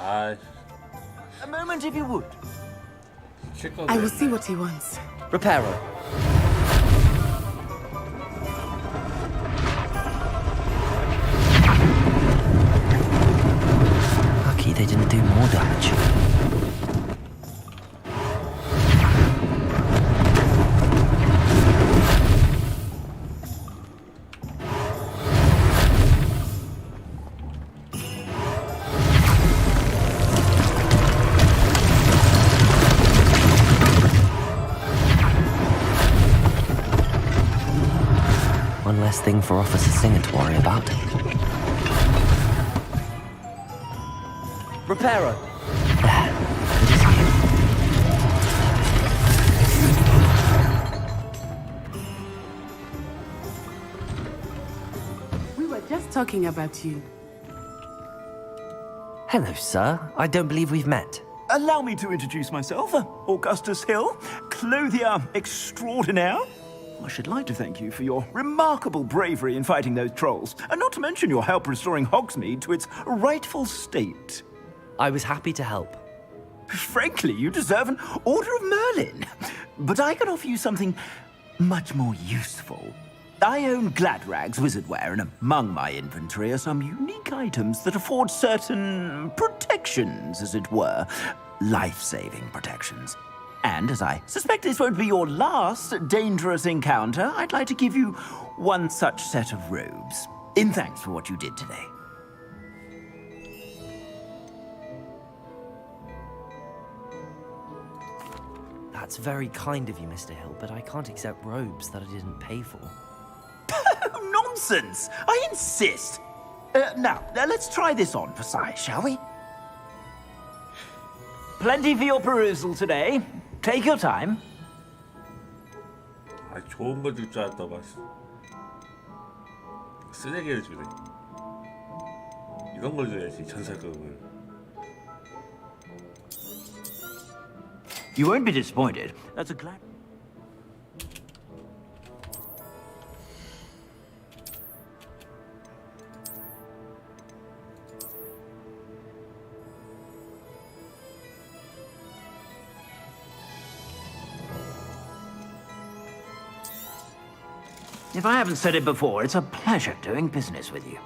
아, A moment if you would. 킬 거. I will see what he wants. Reparo. Lucky they didn't do more damage. One less thing for Officer Singer to worry about. Reparo. Good as new. We were just talking about you. Hello, sir. I don't believe we've met. Allow me to introduce myself, Augustus Hill, clothier extraordinaire. I should like to thank you for your remarkable bravery in fighting those trolls, and not to mention your help restoring Hogsmeade to its rightful state. I was happy to help. Frankly, you deserve an Order of Merlin. But I can offer you something much more useful. I own Gladrag's wizardware, and among my inventory are some unique items that afford certain protections, as it were. Life-saving protections. And as I suspect this won't be your last dangerous encounter, I'd like to give you one such set of robes, in thanks for what you did today. That's very kind of you, Mr. Hill, but I can't accept robes that I didn't pay for. Nonsense! I insist! Now, let's try this on for size, shall we? Plenty for your perusal today. Take your time. 아, 좋은 거 줄 줄 알았다가 쓰레기를 주네. 이런 걸 줘야지 전설급을. You won't be disappointed. That's a glad... If I haven't said it before, it's a pleasure doing business with you.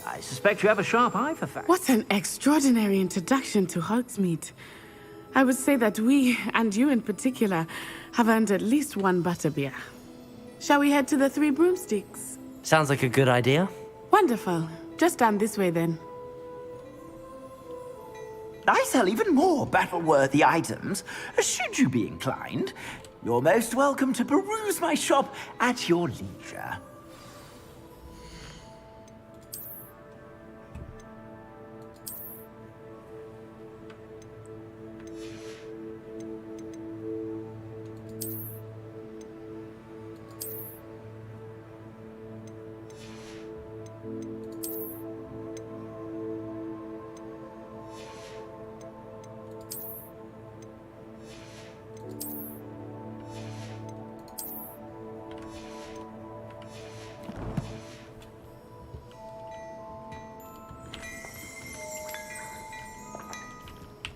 I suspect you have a sharp eye for facts. What an extraordinary introduction to Hogsmeade. I would say that we, and you in particular, have earned at least one butterbeer. Shall we head to the Three Broomsticks? Sounds like a good idea. Wonderful. Just down this way then. I sell even more battle-worthy items. Should you be inclined, you're most welcome to peruse my shop at your leisure.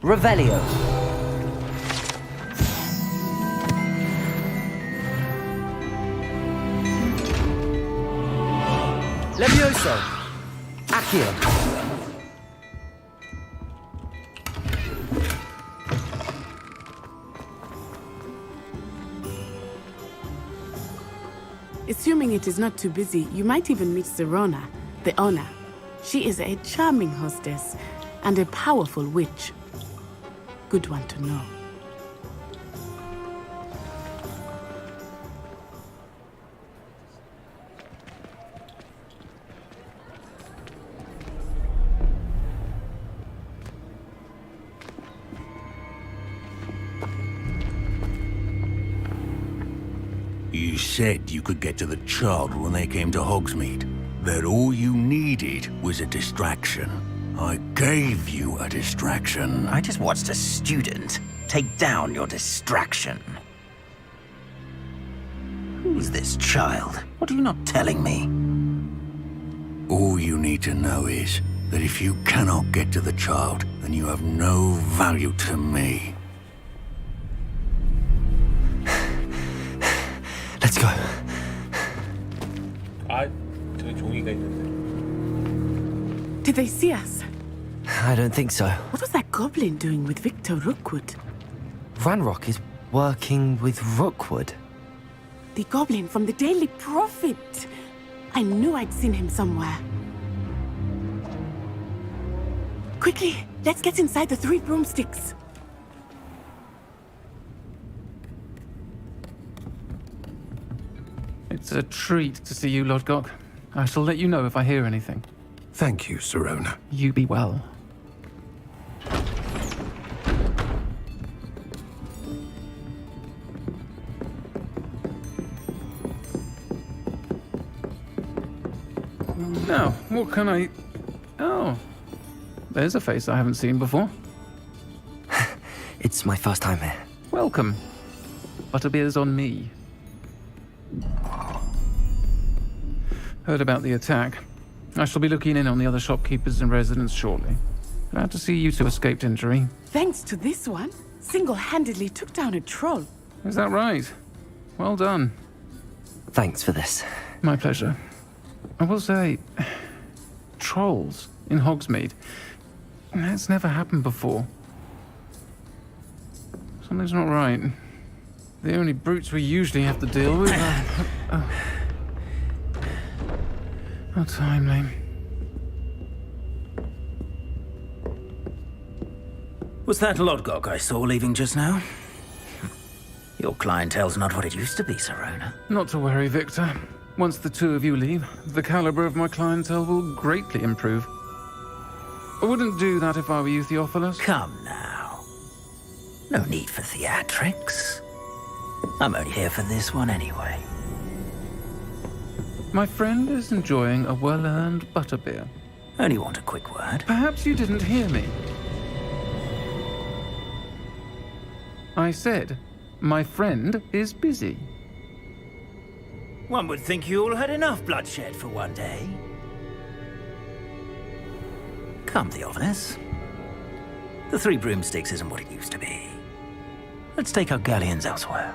Revelio. Levioso. Accio. Assuming it is not too busy, you might even meet Zerona, the owner. She is a charming hostess and a powerful witch. Good one to know. 이 said you could get to the child when they came to Hogsmeade. That all you needed was a distraction. I gave you a distraction. I just watched a student take down your distraction. Who's this child? What are you not telling me? All you need to know is that if you cannot get to the child, then you have no value to me. Let's go. 아, 저기 종이가 있는데. Did they see us? I don't think so. What was that goblin doing with Victor Rookwood? Ranrock is working with Rookwood. The goblin from the Daily Prophet. I knew I'd seen him somewhere. Quickly, let's get inside the three broomsticks. It's a treat to see you, Lodgok. I shall let you know if I hear anything. Thank you, Sirona. You be well. Now, what can I... Oh, there's a face I haven't seen before. It's my first time here. Welcome. Butterbeer's on me. Heard about the attack. I shall be looking in on the other shopkeepers and residents shortly. Glad to see you two escaped injury. Thanks to this one, single-handedly took down a troll. Is that right? Well done. Thanks for this. My pleasure. I will say, trolls in Hogsmeade. That's never happened before. Something's not right. The only brutes we usually have to deal with are... How timely. Was that Lodgok I saw leaving just now? Your clientele's not what it used to be, Sirona. Not to worry, Victor. Once the two of you leave, the caliber of my clientele will greatly improve. I wouldn't do that if I were you, Theophilus. Come now. No need for theatrics. I'm only here for this one anyway. My friend is enjoying a well-earned butterbeer. Only want a quick word. Perhaps you didn't hear me. I said, my friend is busy. One would think you all had enough bloodshed for one day. Come, Theophilus. The Three Broomsticks isn't what it used to be. Let's take our galleons elsewhere.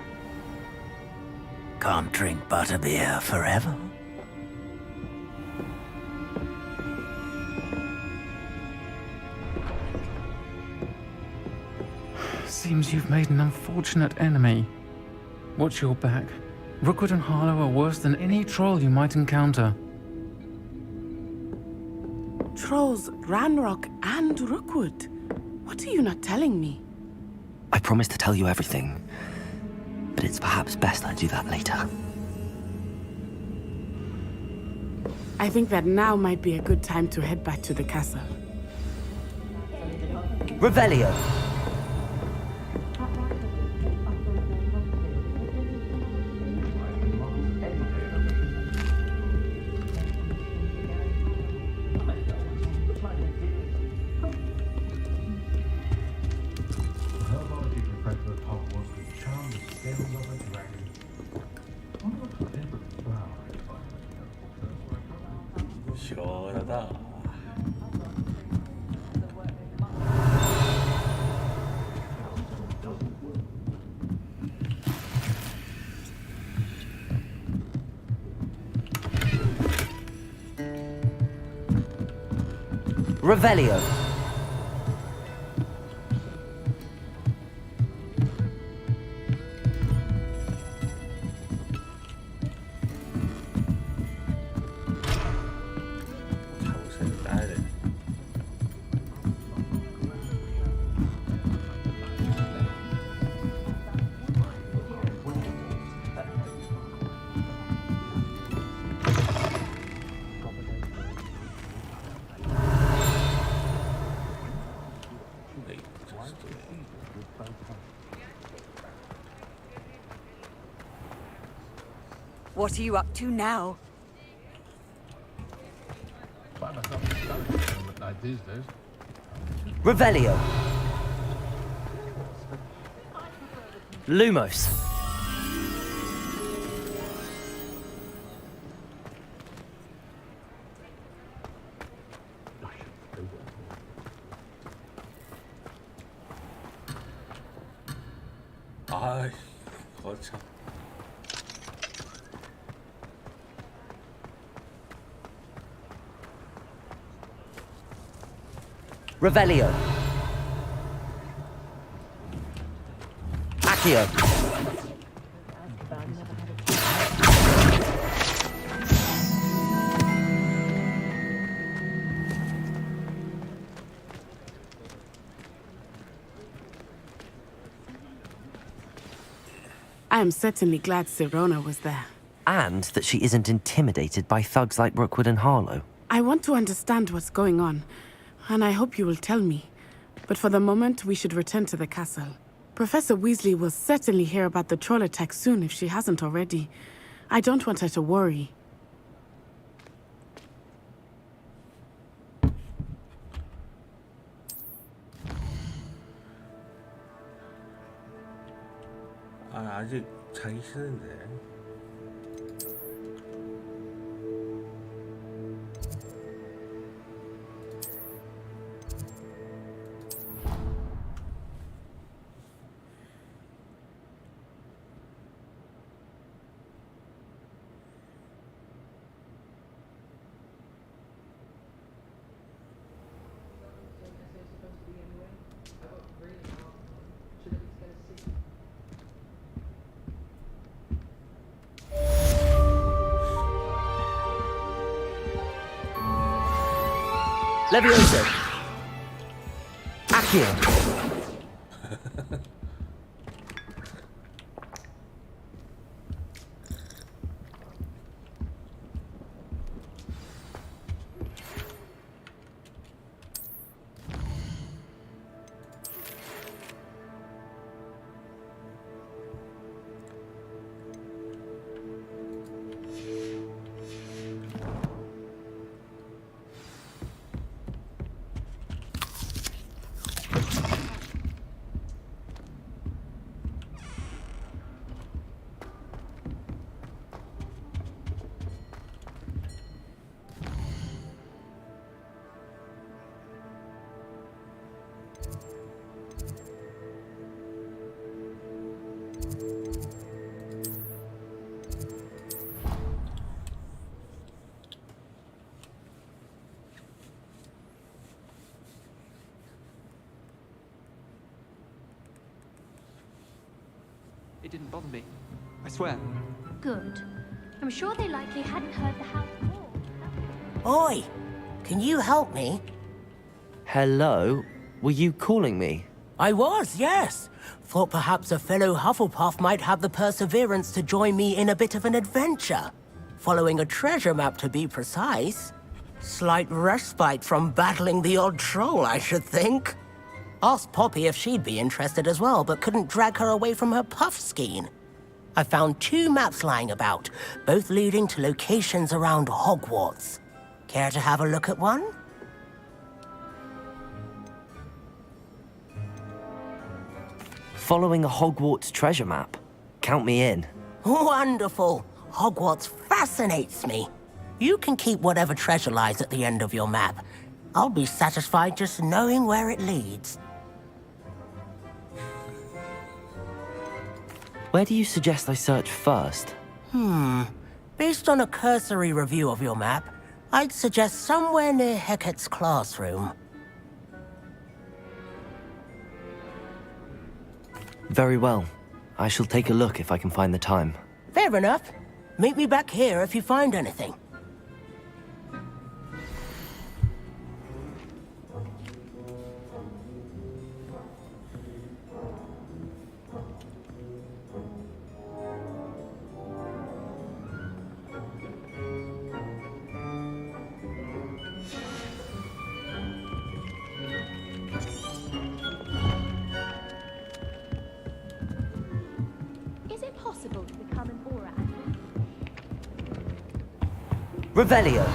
Can't drink butterbeer forever. Seems you've made an unfortunate enemy. Watch your back. Rookwood and Harlow are worse than any troll you might encounter. Trolls, Ranrock, and Rookwood. What are you not telling me? I promise to tell you everything, but it's perhaps best I do that later. I think that now might be a good time to head back to the castle. Revelio. 시원하다. Revelio. 잠옷을 따야 돼. What are you up to now? Revelio. Lumos. 아이, 거참. Revelio. Accio. I am certainly glad Sirona was there. And that she isn't intimidated by thugs like Rookwood and Harlow. I want to understand what's going on, and I hope you will tell me. But for the moment, we should return to the castle. Professor Weasley will certainly hear about the troll attack soon if she hasn't already. I don't want her to worry. 아, 아직 자기 싫은데. Levioso. Accio. It didn't bother me. I swear. Good. I'm sure they likely hadn't heard the house call. Oi! Can you help me? Hello? Were you calling me? I was, yes. Thought perhaps a fellow Hufflepuff might have the perseverance to join me in a bit of an adventure. Following a treasure map, to be precise. Slight respite from battling the odd troll, I should think. Asked Poppy if she'd be interested as well, but couldn't drag her away from her puff skein. I found 2 maps lying about, both leading to locations around Hogwarts. Care to have a look at one? Following a Hogwarts treasure map. Count me in. Wonderful. Hogwarts fascinates me. You can keep whatever treasure lies at the end of your map. I'll be satisfied just knowing where it leads. Where do you suggest I search first? Based on a cursory review of your map, I'd suggest somewhere near Hecat's classroom. Very well. I shall take a look if I can find the time. Fair enough. Meet me back here if you find anything. Is it possible to become an aura athlete? Revelio.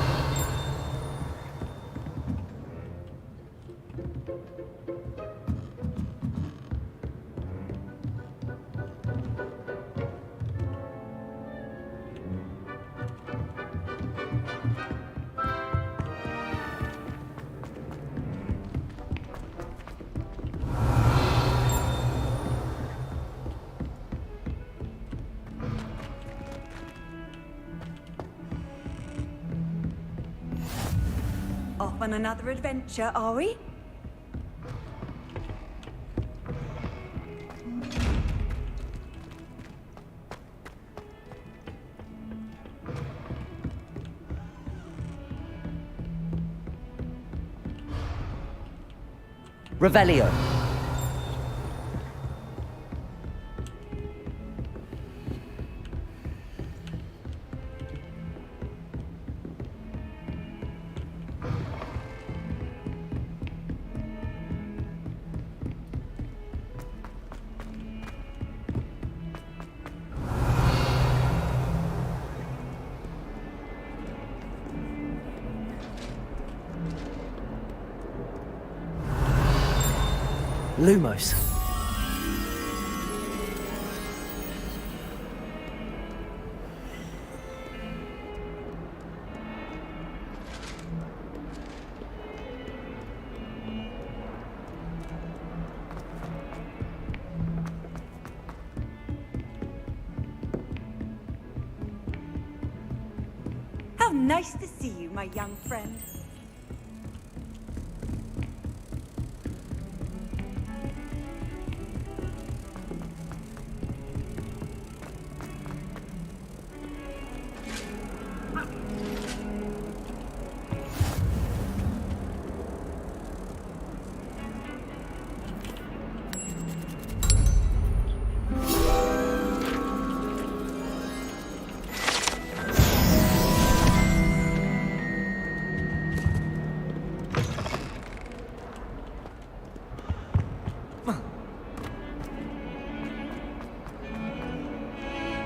Off on another adventure, are we? Revelio. Lumos. How nice to see you, my young friend.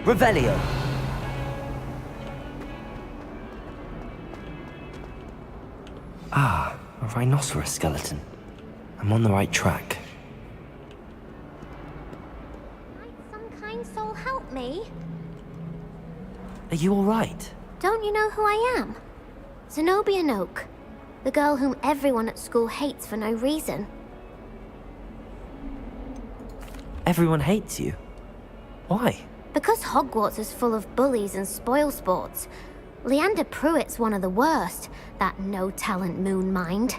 Revelio. Ah, a rhinoceros skeleton. I'm on the right track. Might some kind soul help me? Are you all right? Don't you know who I am? Zenobia Noak, the girl whom everyone at school hates for no reason. Everyone hates you. Why? Because Hogwarts is full of bullies and spoilsports. Leander Pruitt's one of the worst, that no-talent moon mind.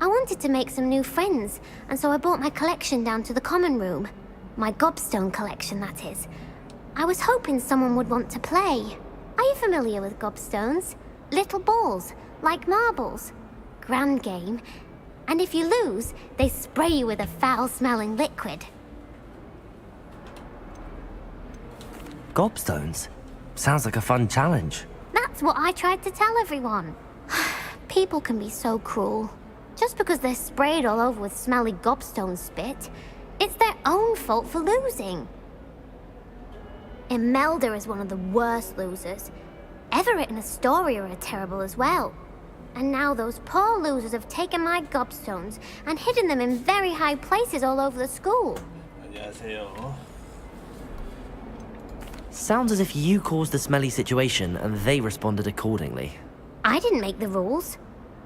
I wanted to make some new friends, and so I brought my collection down to the common room. My gobstone collection, that is. I was hoping someone would want to play. Are you familiar with gobstones? Little balls, like marbles. Grand game. And if you lose, they spray you with a foul-smelling liquid. Gobstones? Sounds like a fun challenge. That's what I tried to tell everyone. People can be so cruel. Just because they're sprayed all over with smelly gobstone spit, it's their own fault for losing. Imelda is one of the worst losers. Everett and Astoria are terrible as well. And now those poor losers have taken my gobstones and hidden them in very high places all over the school. 안녕하세요. Sounds as if you caused the smelly situation and they responded accordingly. I didn't make the rules.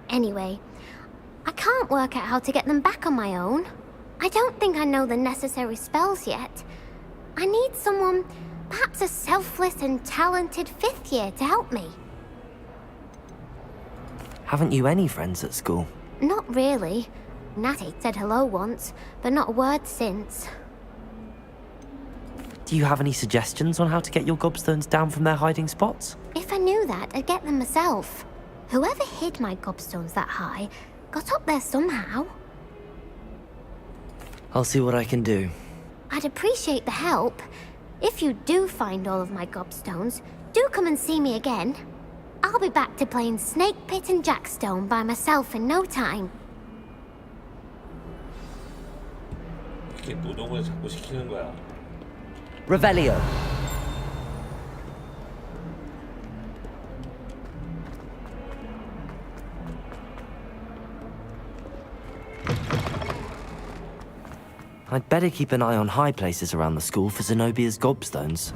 Anyway, I can't work out how to get them back on my own. I don't think I know the necessary spells yet. I need someone, perhaps a selfless and talented fifth year to help me. Haven't you any friends at school? Not really. Natty said hello once, but not a word since. Do you have any suggestions on how to get your gobstones down from their hiding spots? If I knew that, I'd get them myself. Whoever hid my gobstones that high got up there somehow. I'll see what I can do. I'd appreciate the help. If you do find all of my gobstones, do come and see me again. I'll be back to playing Snake Pit and Jackstone by myself in no time. 이렇게 노동을 자꾸 시키는 거야. Revelio. I'd better keep an eye on high places around the school for Zenobia's gobstones.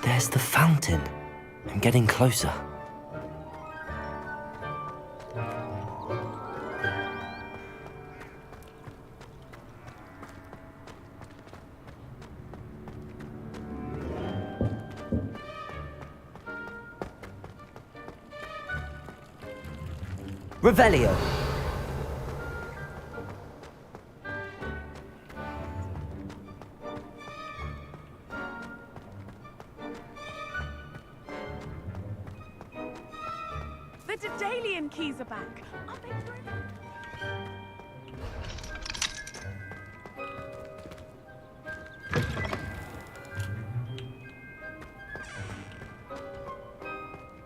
There's the fountain. I'm getting closer. Revelio. The Daedalian keys are back. Are they brilliant?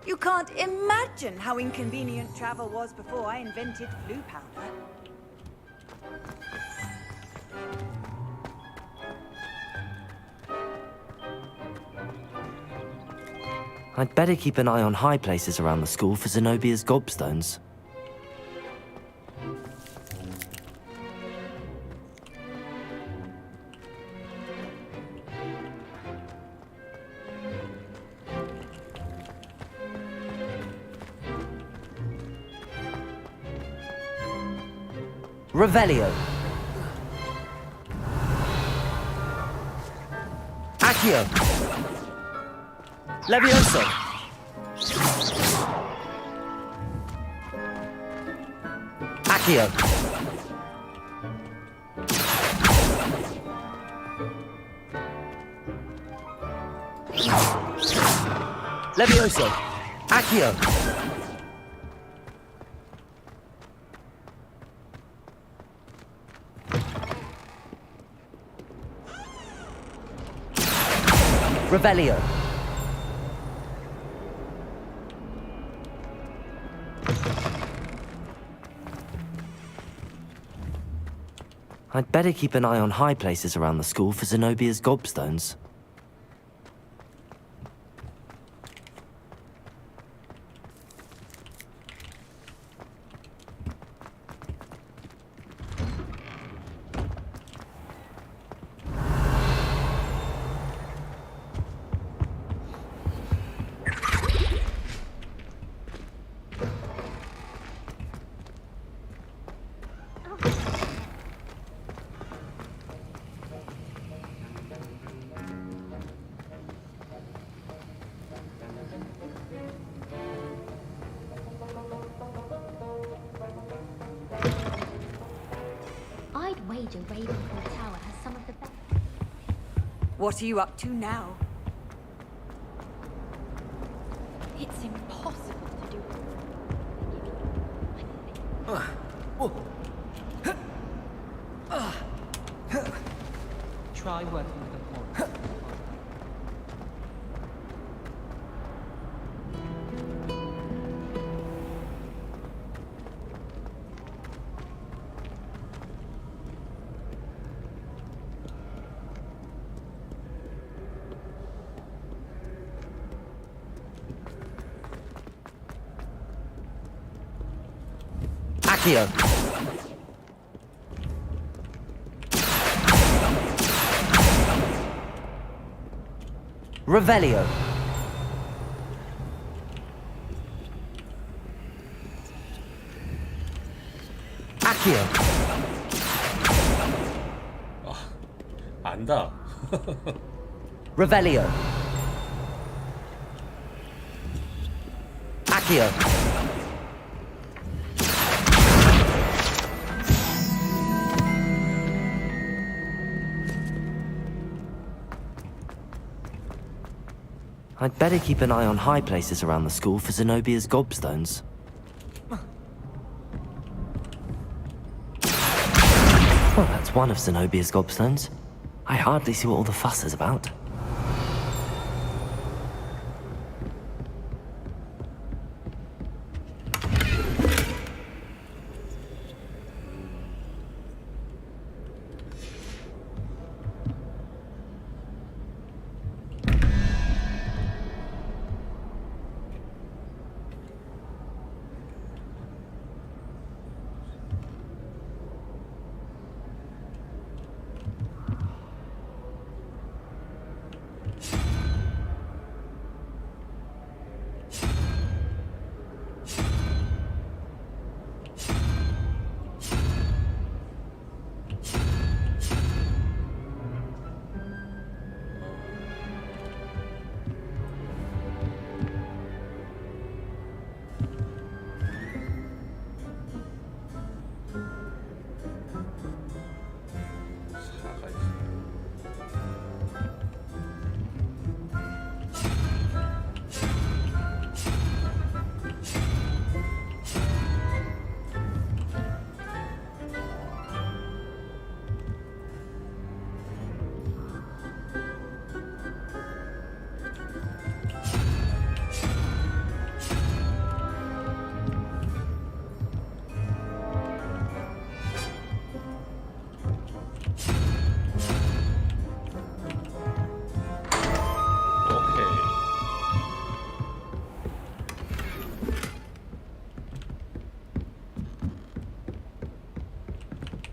You can't imagine how inconvenient travel was before I invented blue powder. I'd better keep an eye on high places around the school for Zenobia's gobstones. Revelio. Accio. Levioso. Accio. Levioso. Accio. Revelio. I'd better keep an eye on high places around the school for Zenobia's gobstones. I'd wager Ravenfall Tower has some of the best. What are you up to now? It's impossible to do. Try working with a pawn. Accio. Revelio. Accio. 안다. Revelio. Accio. I'd better keep an eye on high places around the school for Zenobia's gobstones. Well, that's one of Zenobia's gobstones. I hardly see what all the fuss is about.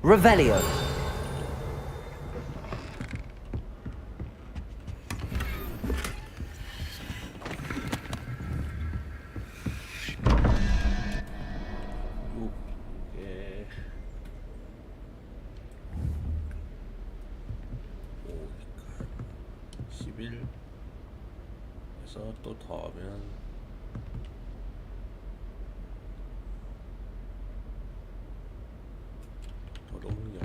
Revelio. 예. 5니까 11 해서 또 더하면 도롱뇽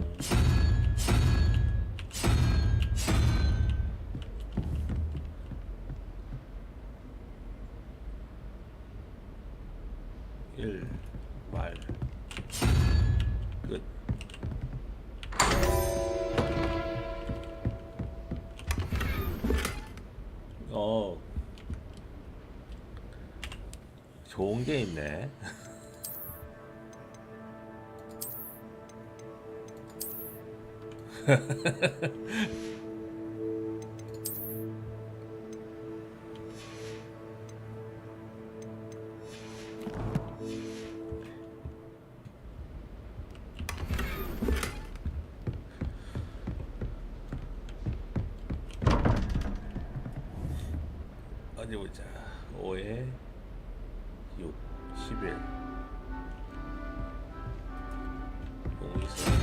1 말 끝. 좋은 게 있네. 어디 보자. 5에 6, 11. 5 있어.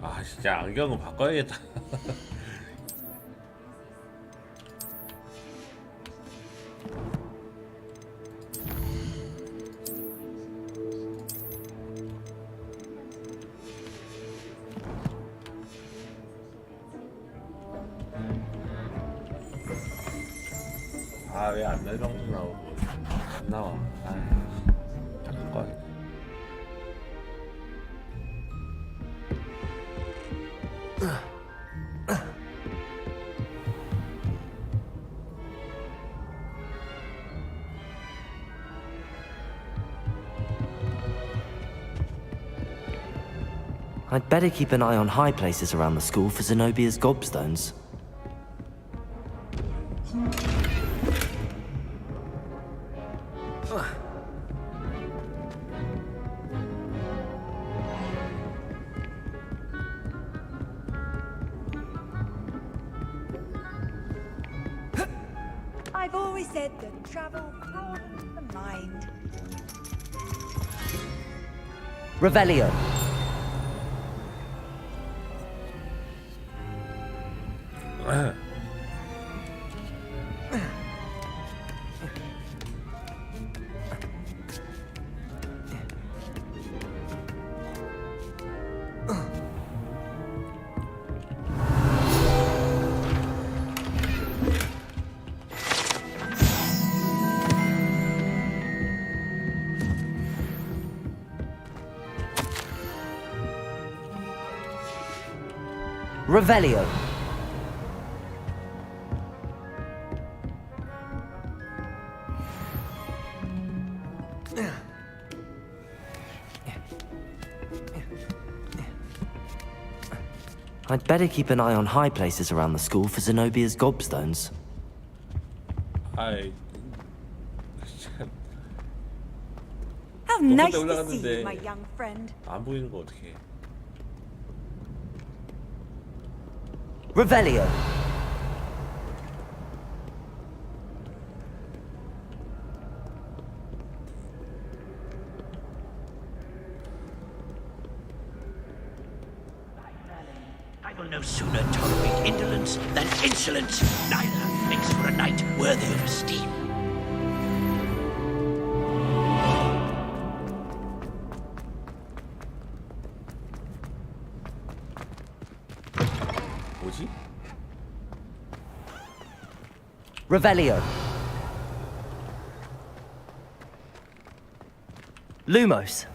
아 진짜 안경은 바꿔야겠다. 아 왜 안 날방도 나오고 안 나와. 아 잠깐. I'd better keep an eye on high places around the school for Zenobia's gobstones. I've always said that travel broadens the mind. Revelio. Revelio. I'd better keep an eye on high places around the school for Zenobia's gobstones. 아이 How 높은 nice 데 to see you, 올라갔는데 my young friend. 안 보이는 거 어떡해. Revelio. insolence. Neither makes for a knight worthy of esteem. 뭐지? Revelio. Lumos.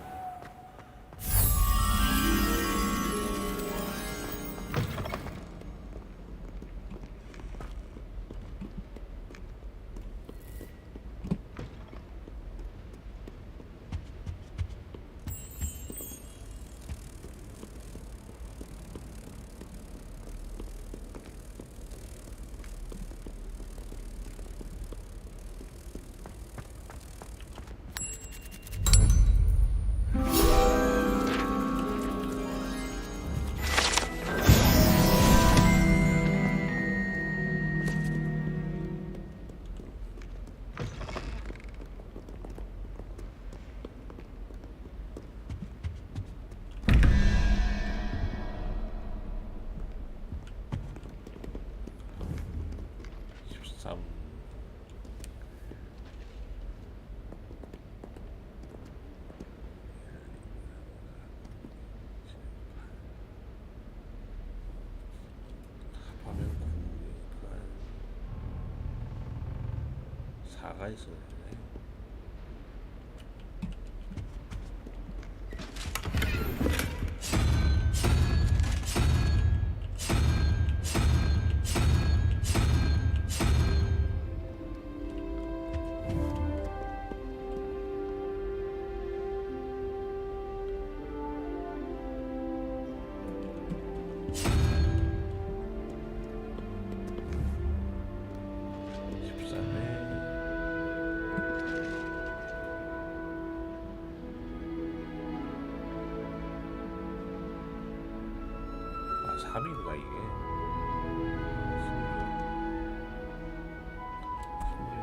사가 있어요. 아, 3인가 이게?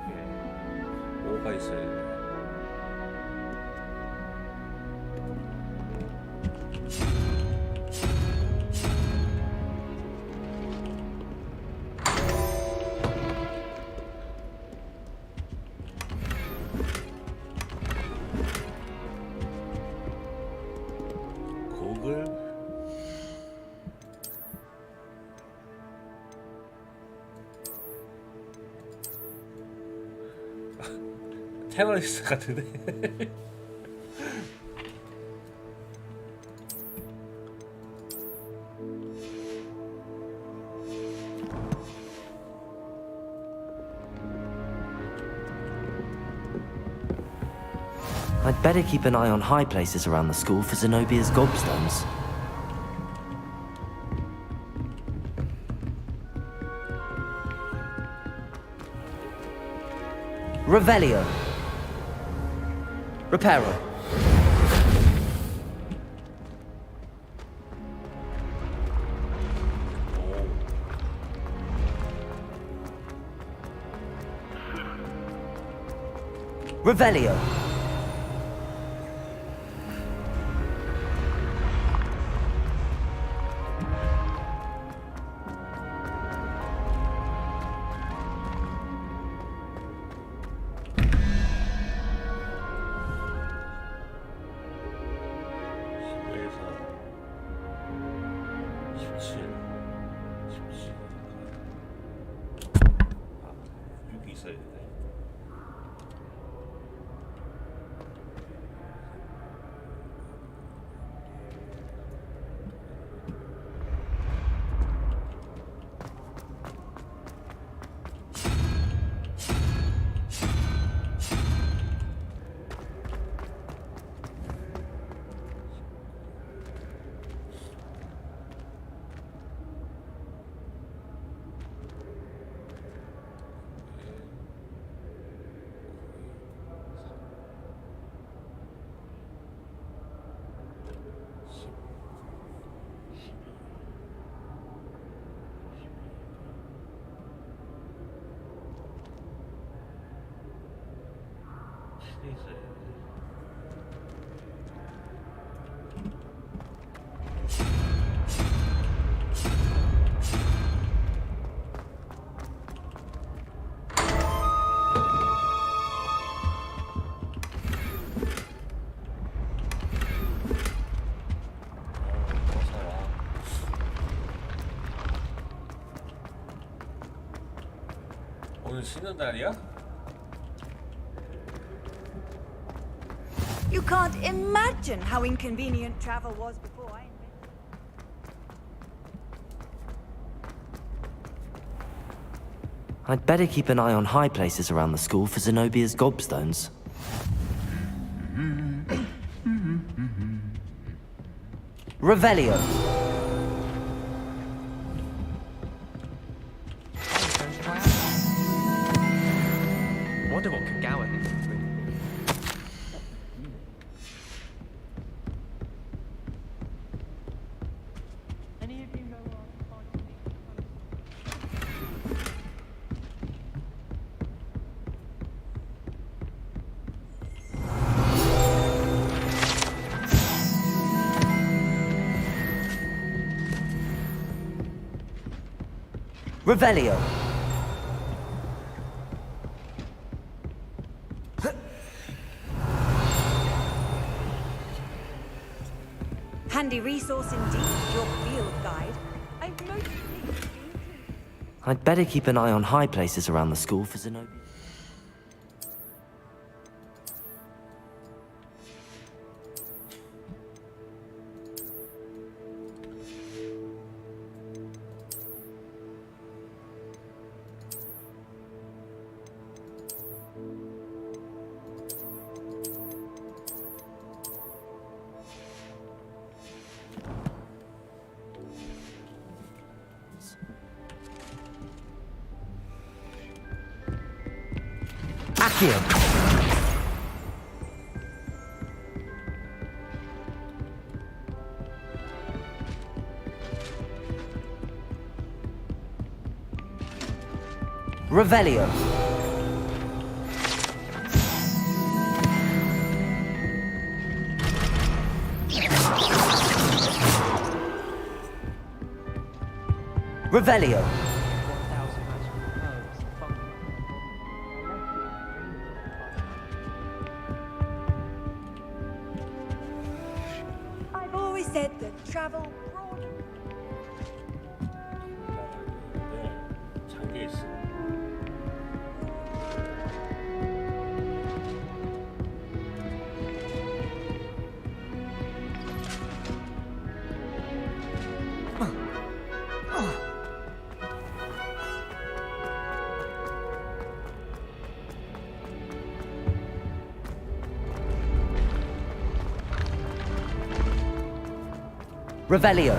16개 5가 있어야 돼. 곡을 테러리스트 같은데? I'd better keep an eye on high places around the school for Zenobia's gobstones. Revelio. Reparo. Revelio. 있어야 돼. 오늘 쉬는 날이야? You can't imagine how inconvenient travel was before I invented. I'd better keep an eye on high places around the school for Zenobia's gobstones. Revelio. Wonder what Kagawa thinks of it. Any of you know where I can find Revelio. Handy resource indeed, your field guide. I've mostly been I'd better keep an eye on high places around the school for Zenobia. Accio. Revelio. Revelio. 1,000 magical herbs and fungi. I've always said that travel broad. 네, 잠겨 있어. Revelio.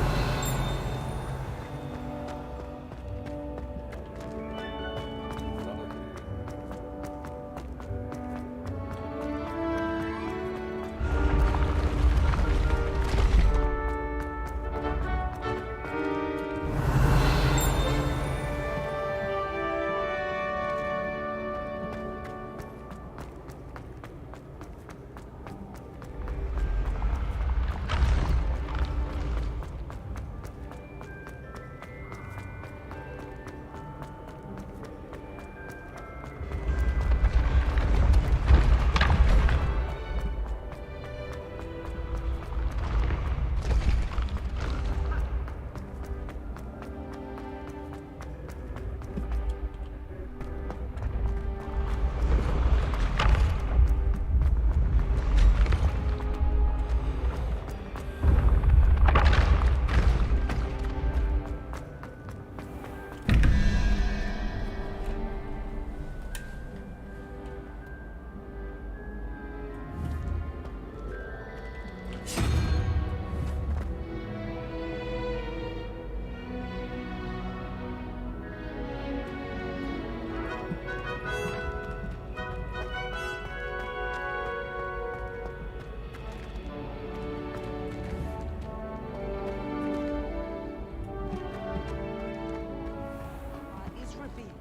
Is revealed.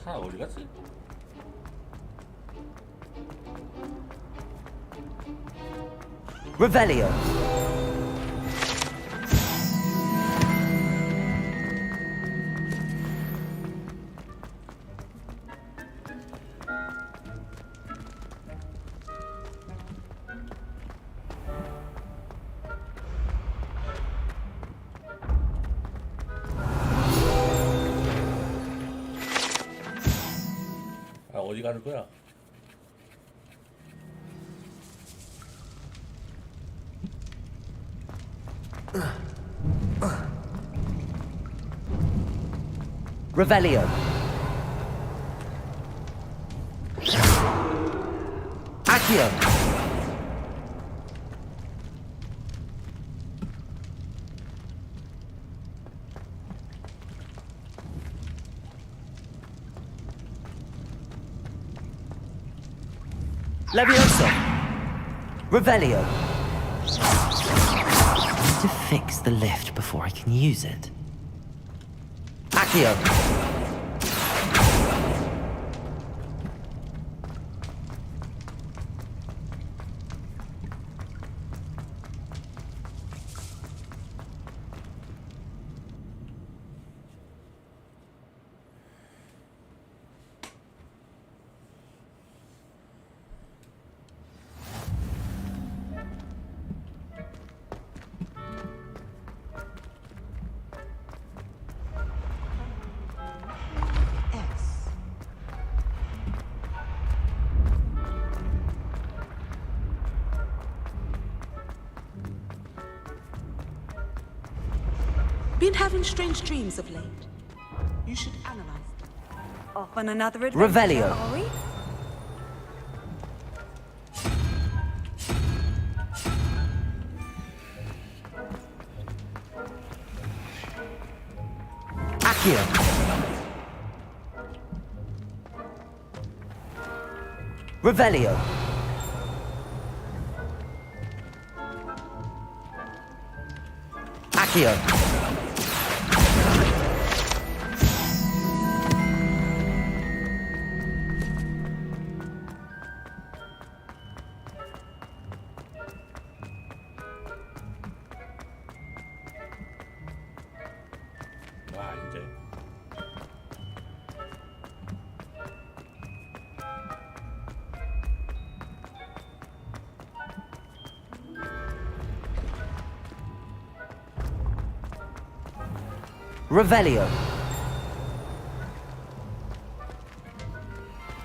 하 어디 갔지? Revelio. 어디 가는 거야? Revelio. Accio. Levioso. Revelio. I need to fix the lift before I can use it. Accio. Been having strange dreams of late. You should analyze them. Off on another adventure, Revelio. are we? Accio. Revelio. Accio. 와 이제 Revelio.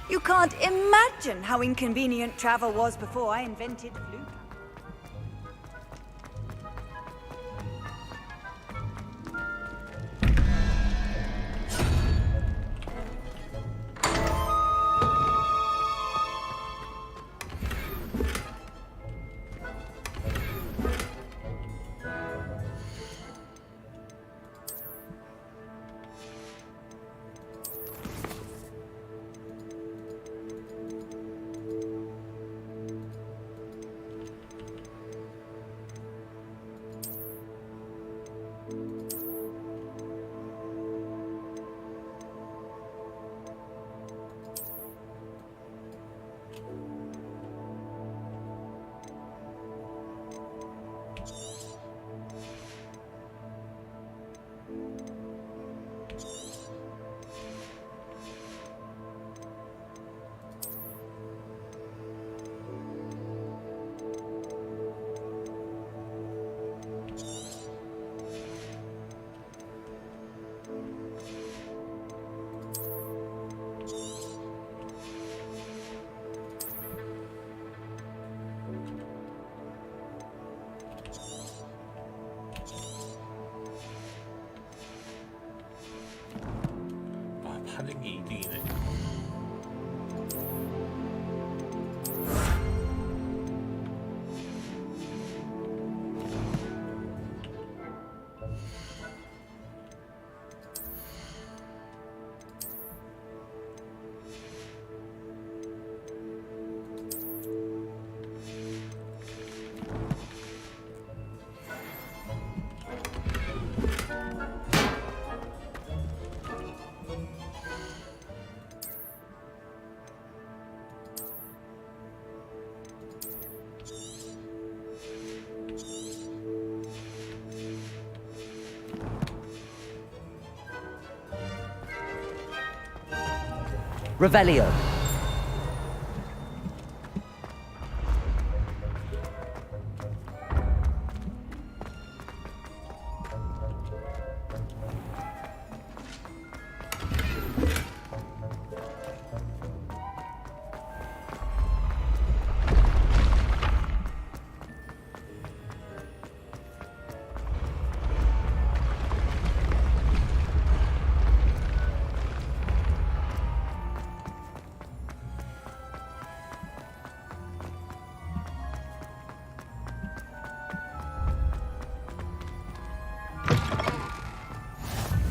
You can't imagine how inconvenient travel was before I invented blue. 아 파는 게 2등이네. Revelio.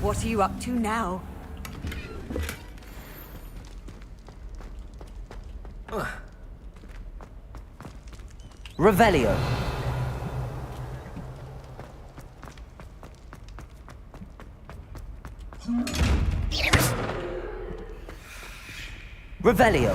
What are you up to now? Revelio. Revelio.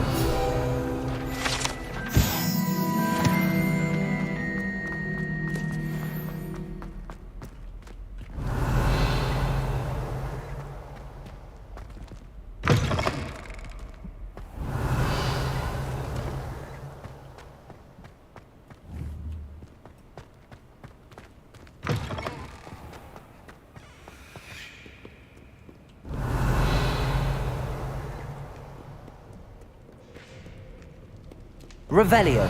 Revelio.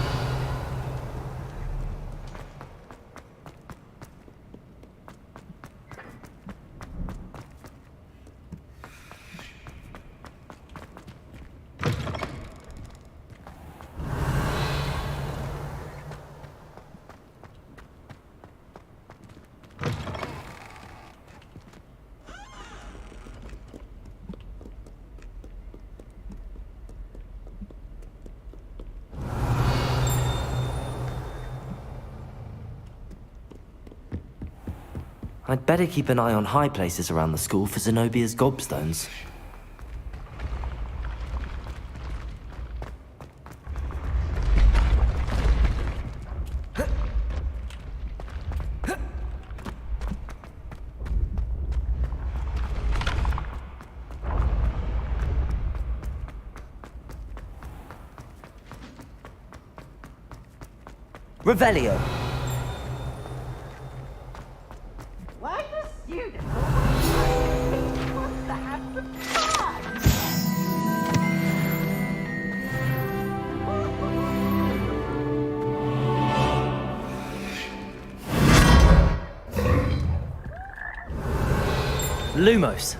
I'd better keep an eye on high places around the school for Zenobia's gobstones. Revelio. Why the students always want to have some fun? Lumos.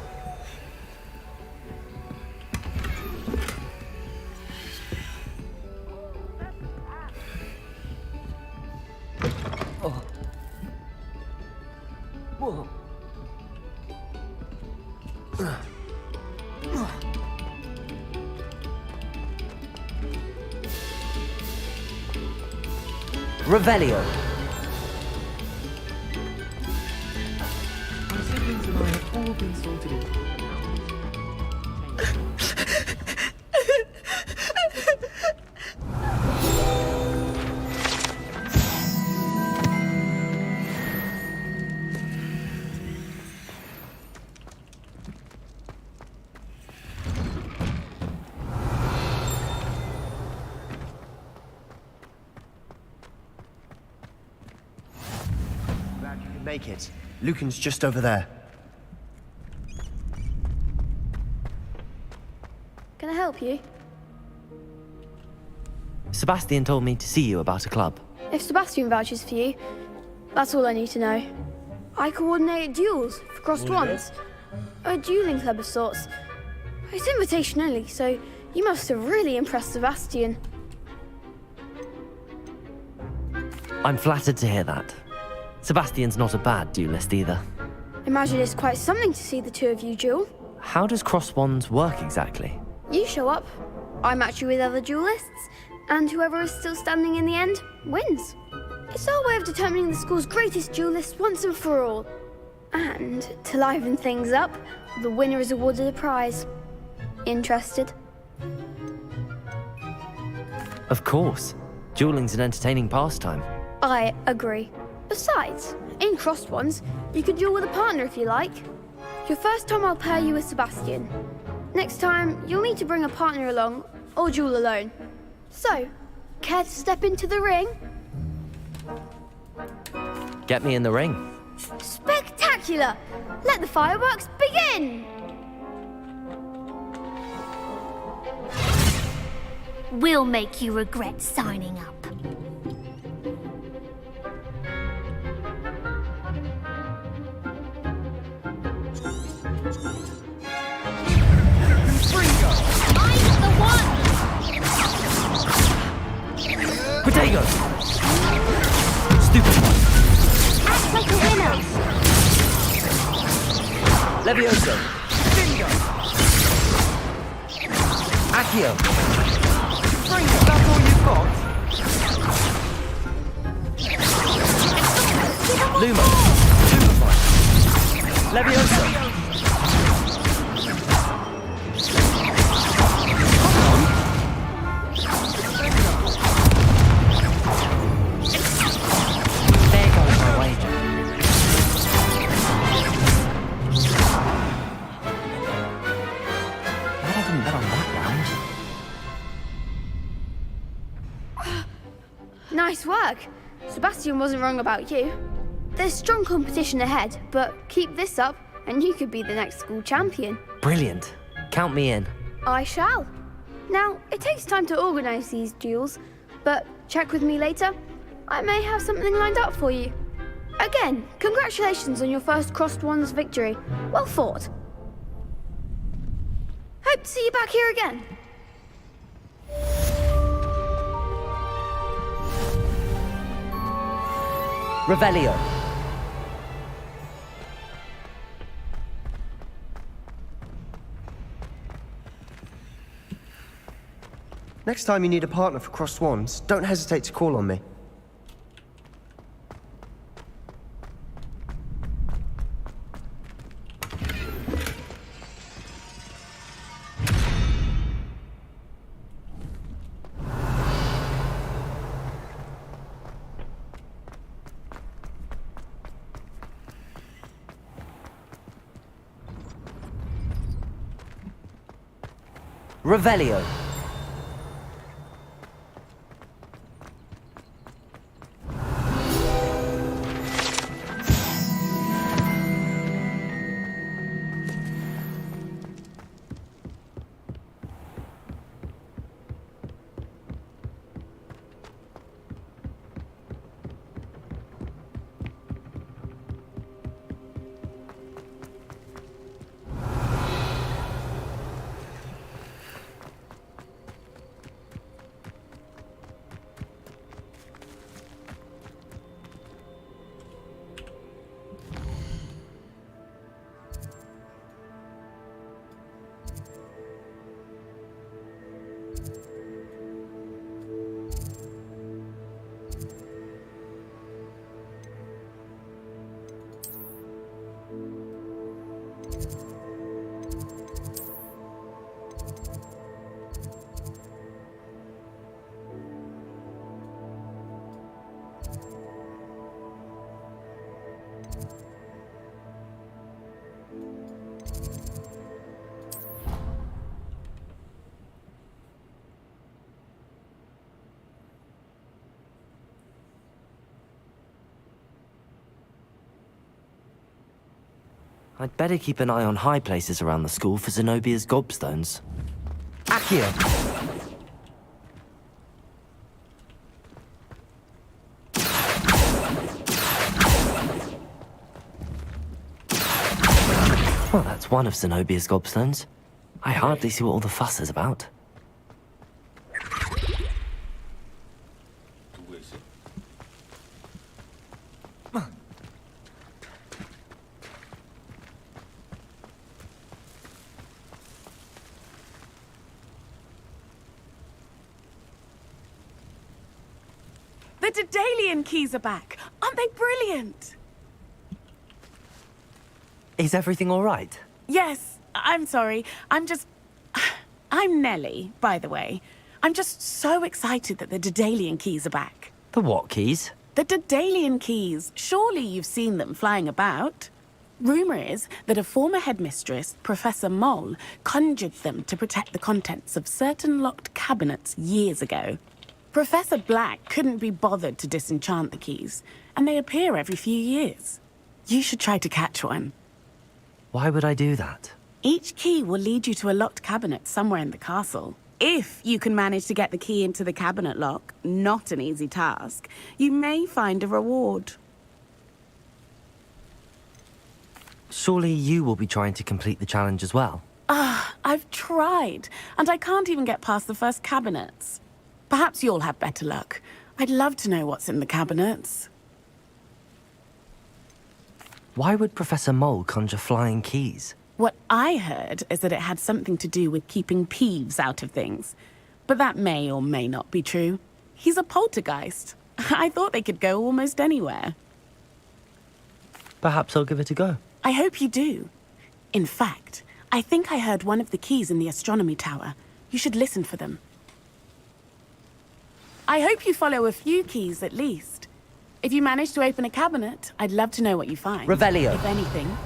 Oh. Whoa. Revelio. My siblings and I have all been sorted into Make it. Lucan's just over there. Can I help you? Sebastian told me to see you about a club. If Sebastian vouches for you, that's all I need to know. I coordinate duels for crossed ones. A dueling club of sorts. It's invitation only, so you must have really impressed Sebastian. I'm flattered to hear that. Sebastian's not a bad duelist either. Imagine it's quite something to see the two of you duel. How does cross wands work exactly? You show up, I match you with other duelists, and whoever is still standing in the end wins. It's our way of determining the school's greatest duelist once and for all. And to liven things up, the winner is awarded a prize. Interested? Of course. Dueling's an entertaining pastime. I agree. Besides, in crossed ones, you could duel with a partner if you like. Your first time I'll pair you with Sebastian. Next time, you'll need to bring a partner along, or duel alone. So, care to step into the ring? Get me in the ring. Spectacular! Let the fireworks begin! We'll make you regret signing up. I'm the one! Potato! Stupid one! Act like a winner! Levioso. Accio. That's all you've got? Luma. Superfly. Levioso. There goes my wager. I didn't bet on that round. Nice work. Sebastian wasn't wrong about you. There's strong competition ahead, but keep this up and you could be the next school champion. Brilliant. Count me in. I shall. Now, it takes time to organise these duels, but check with me later. I may have something lined up for you. Again, congratulations on your first Crossed Wands victory. Well fought. Hope to see you back here again. Revelio. Next time you need a partner for Crossed Wands, don't hesitate to call on me. Revelio. I'd better keep an eye on high places around the school for Zenobia's gobstones. Accio! Well, that's one of Zenobia's gobstones. I hardly see what all the fuss is about. The Daedalian keys are back. Aren't they brilliant? Is everything all right? Yes, I'm sorry. I'm Nellie, by the way. I'm just so excited that the Daedalian keys are back. The what keys? The Daedalian keys. Surely you've seen them flying about. Rumour is that a former headmistress, Professor Moll, conjured them to protect the contents of certain locked cabinets years ago. Professor Black couldn't be bothered to disenchant the keys, and they appear every few years. You should try to catch one. Why would I do that? Each key will lead you to a locked cabinet somewhere in the castle. If you can manage to get the key into the cabinet lock, not an easy task, you may find a reward. Surely you will be trying to complete the challenge as well? I've tried, and I can't even get past the first cabinets. Perhaps you'll have better luck. I'd love to know what's in the cabinets. Why would Professor Moll conjure flying keys? What I heard is that it had something to do with keeping Peeves out of things. But that may or may not be true. He's a poltergeist. I thought they could go almost anywhere. Perhaps I'll give it a go. I hope you do. In fact, I think I heard one of the keys in the astronomy tower. You should listen for them. I hope you follow a few keys at least. If you manage to open a cabinet, I'd love to know what you find. Revelio. If anything.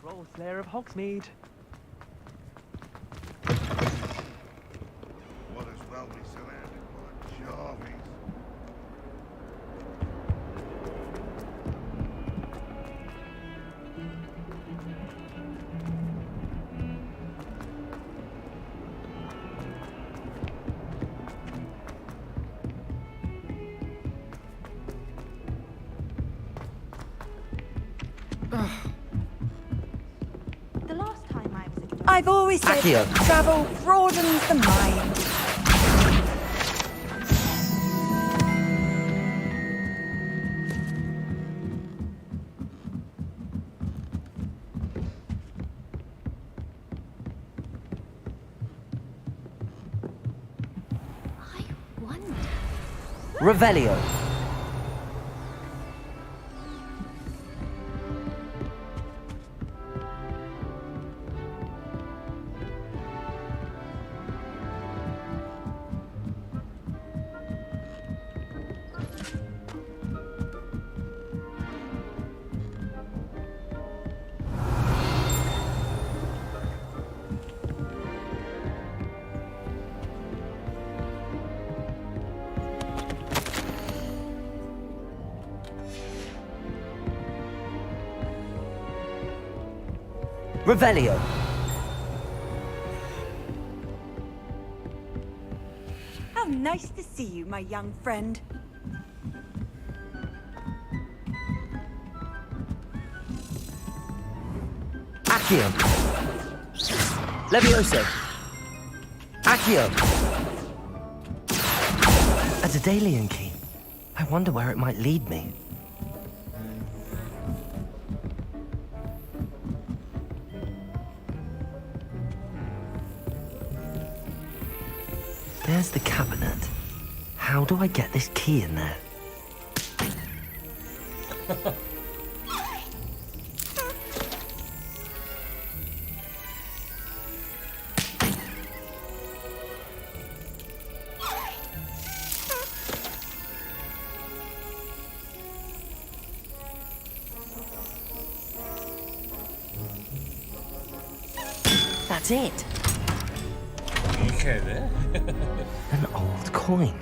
Troll Slayer of Hogsmeade. What is well be surrounded by Jarvis. The last time I was at... I've always said Accio. travel broadens the mind. Revelio. Revelio. How nice to see you, my young friend. Accio. Levioso. Accio. A Daedalian key. I wonder where it might lead me. There's the cabinet. How do I get this key in there? That's it. Okay then. An old coin.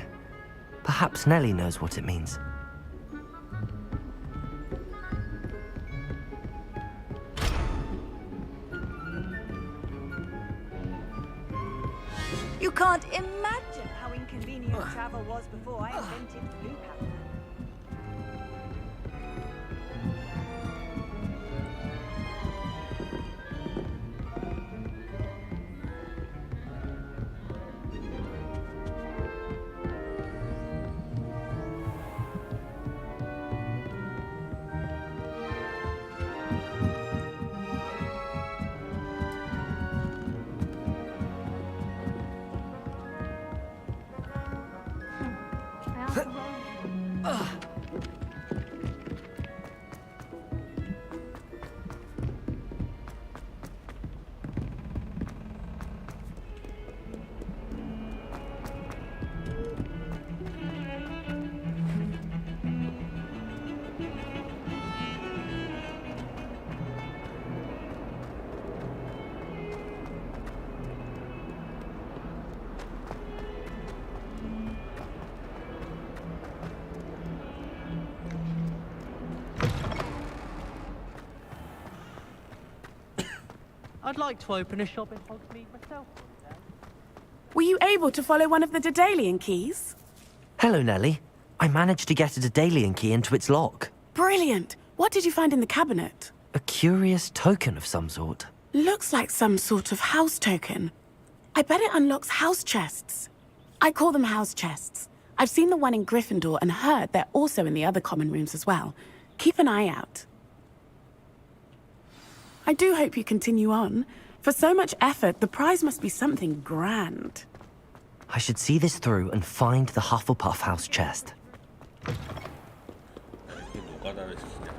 Perhaps Nellie knows what it means. You can't imagine how inconvenient travel was before I invented blue pattern. I'd like to open a shop in Hogsmeade myself. Were you able to follow one of the Daedalian keys? Hello, Nellie. I managed to get a Daedalian key into its lock. Brilliant! What did you find in the cabinet? A curious token of some sort. Looks like some sort of house token. I bet it unlocks house chests. I call them house chests. I've seen the one in Gryffindor and heard they're also in the other common rooms as well. Keep an eye out. I do hope you continue on. For so much effort, the prize must be something grand. I should see this through and find the Hufflepuff house chest. 이게 노가다를 시키냐.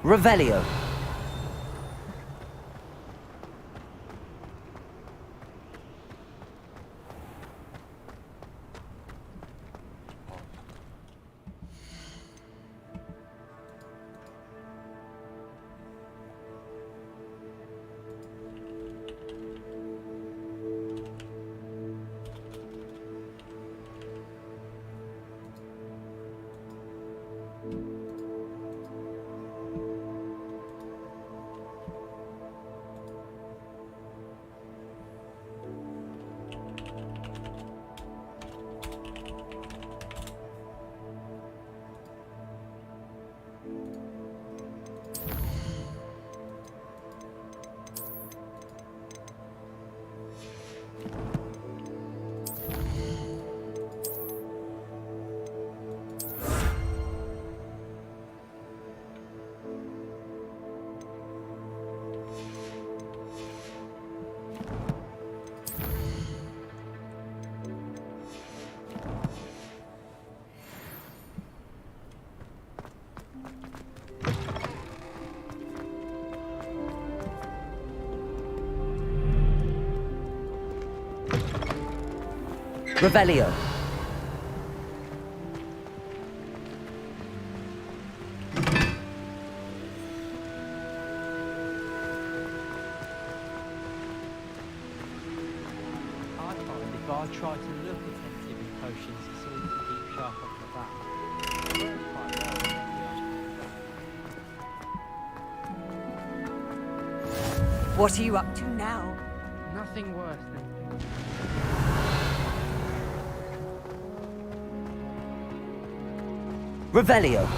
Revelio. Revelio. I find if I try to look at giving potions, it's all to keep sharp off the back. It works quite well. What are you up to now? Nothing worse than Revelio.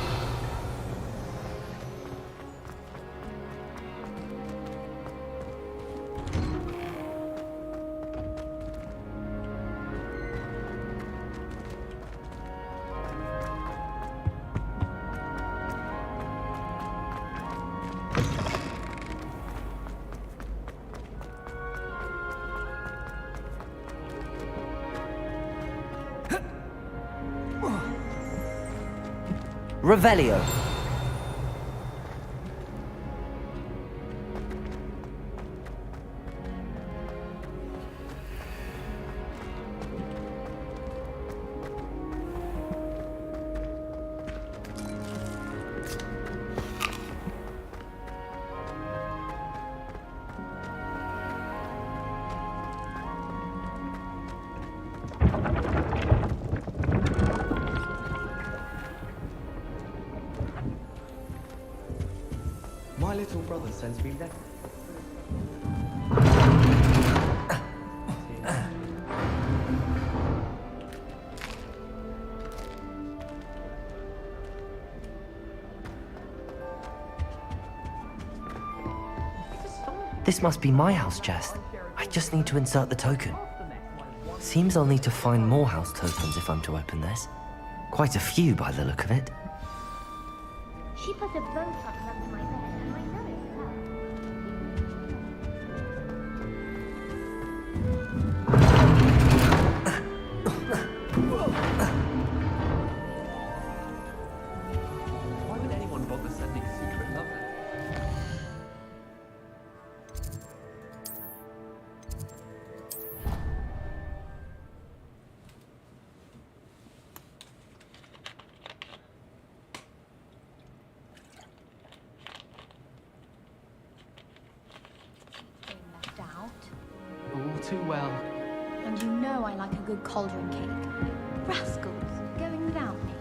Revelio. My little brother sends me letters. This must be my house chest. I just need to insert the token. Seems I'll need to find more house tokens if I'm to open this. Quite a few by the look of it. She put a bow top under my bed, and I know it's her. Why would anyone bother sending a secret love letter? Left out. All too well. And you know I like a good cauldron cake. Rascals, going without me.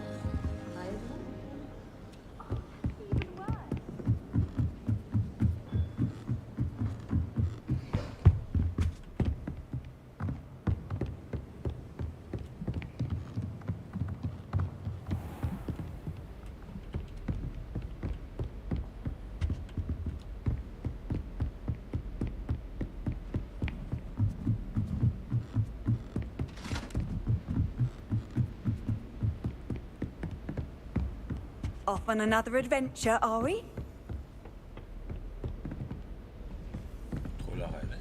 Off on another adventure, are we? 올라가야 돼.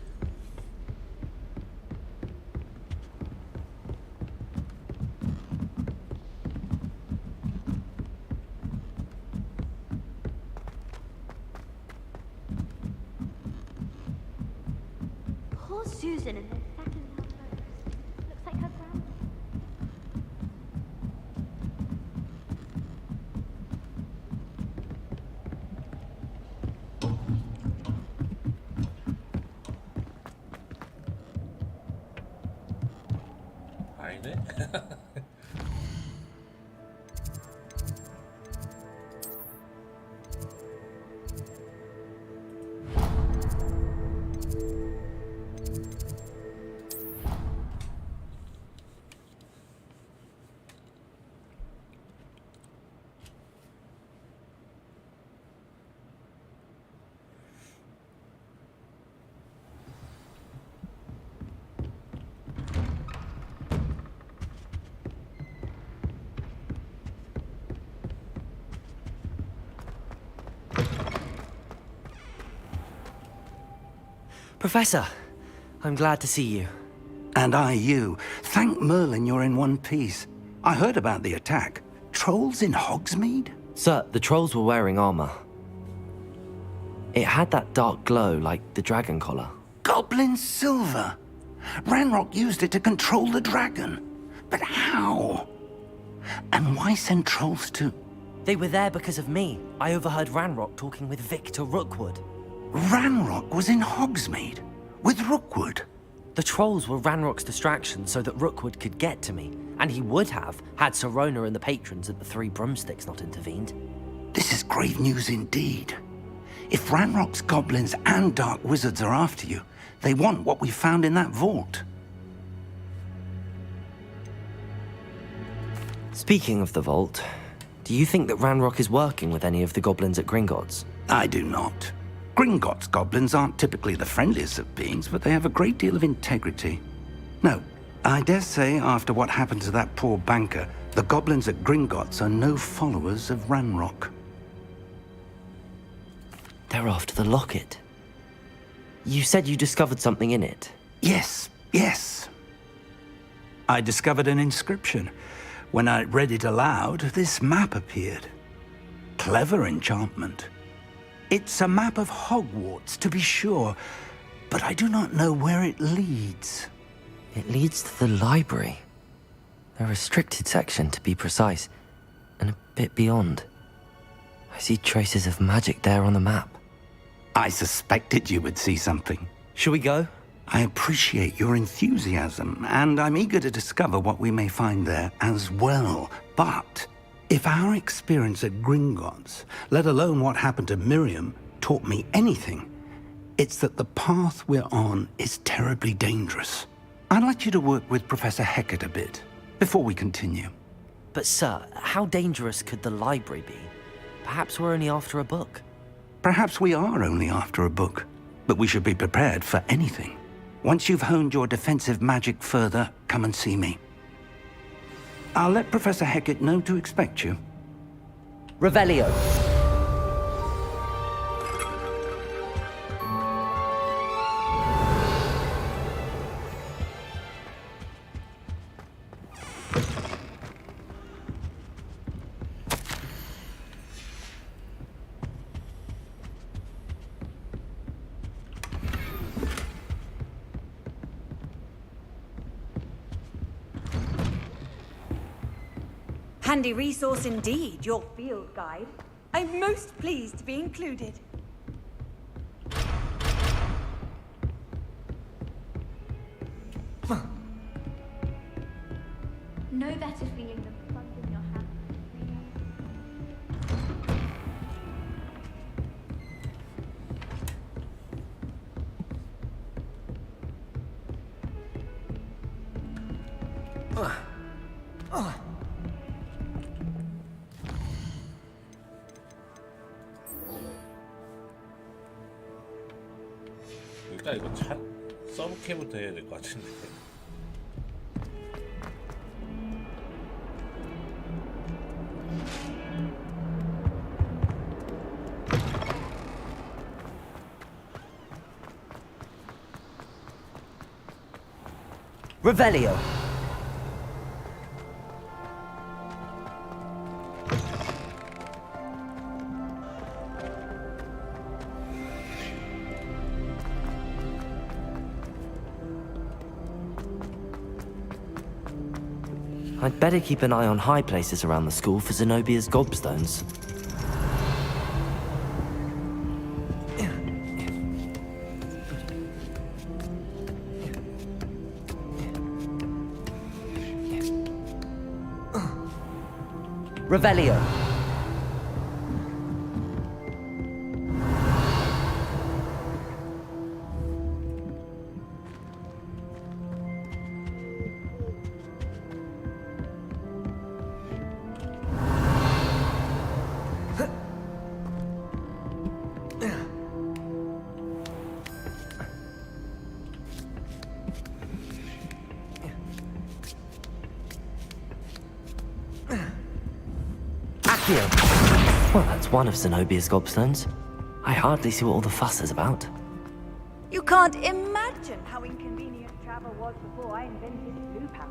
Poor Susan in her second-hand robes. Looks like her grandma. 아니네. Professor, I'm glad to see you. And I you. Thank Merlin you're in one piece. I heard about the attack. Trolls in Hogsmeade? Sir, the trolls were wearing armor. It had that dark glow like the dragon collar. Goblin silver. Ranrock used it to control the dragon. But how? And why send trolls to... They were there because of me. I overheard Ranrock talking with Victor Rookwood. Ranrock was in Hogsmeade? With Rookwood? The trolls were Ranrock's distraction so that Rookwood could get to me. And he would have, had Sirona and the patrons at the Three Broomsticks not intervened. This is grave news indeed. If Ranrock's goblins and dark wizards are after you, they want what we found in that vault. Speaking of the vault, do you think that Ranrock is working with any of the goblins at Gringotts? I do not. Gringotts goblins aren't typically the friendliest of beings, but they have a great deal of integrity. No, I dare say after what happened to that poor banker, the goblins at Gringotts are no followers of Ranrock. They're after the locket. You said you discovered something in it. Yes. I discovered an inscription. When I read it aloud, this map appeared. clever enchantment. It's a map of Hogwarts, to be sure, but I do not know where it leads. It leads to the library. The restricted section, to be precise, and a bit beyond. I see traces of magic there on the map. I suspected you would see something. Shall we go? I appreciate your enthusiasm, and I'm eager to discover what we may find there as well. But if our experience at Gringotts, let alone what happened to Miriam, taught me anything, it's that the path we're on is terribly dangerous. I'd like you to work with Professor Hecat a bit before we continue. But sir, how dangerous could the library be? Perhaps we're only after a book. Perhaps we are only after a book, but we should be prepared for anything. Once you've honed your defensive magic further, come and see me. I'll let Professor Hecat know to expect you. Revelio. Handy resource indeed, your field guide. I'm most pleased to be included. No better feeling than plunging your hand. 일단 이거 차 서브캐부터 해야 될 것 같은데. Revelio. I'd better keep an eye on high places around the school for Zenobia's gobstones. Revelio. Well, that's one of Zenobia's gobstones. I hardly see what all the fuss is about. You can't imagine how inconvenient travel was before I invented blue powder.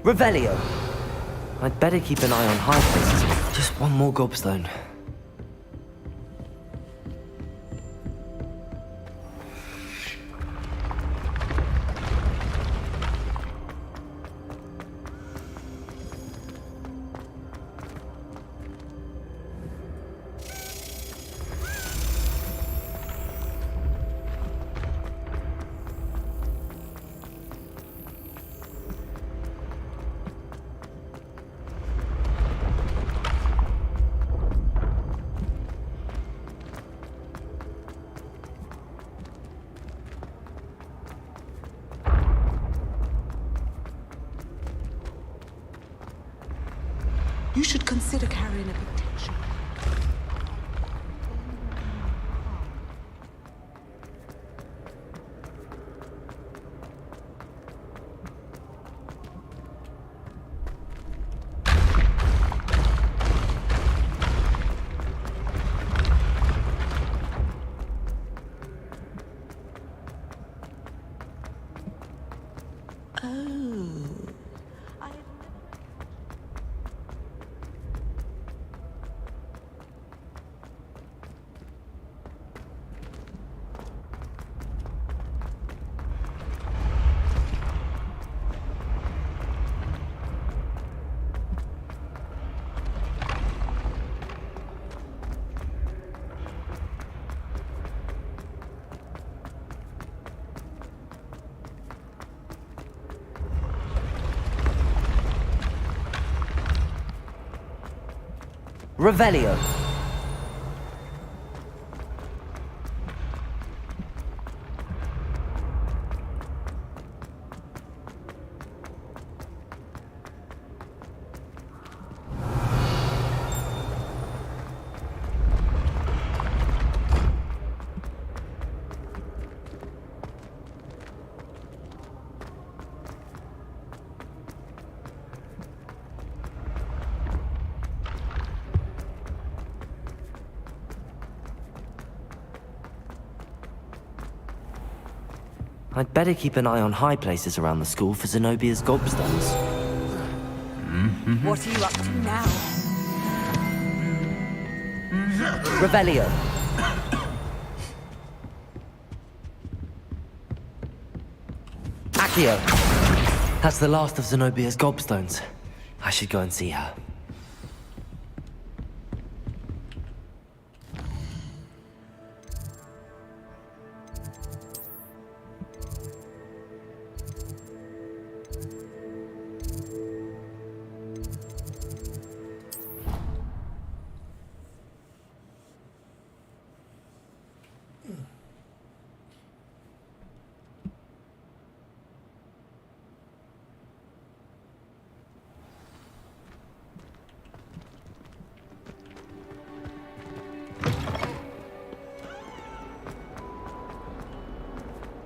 Revelio. I'd better keep an eye on high places. Just one more gobstone. You should consider carrying a protection. Revelio. I'd better keep an eye on high places around the school for Zenobia's gobstones. What are you up to now? Revelio. Accio. That's the last of Zenobia's gobstones. I should go and see her.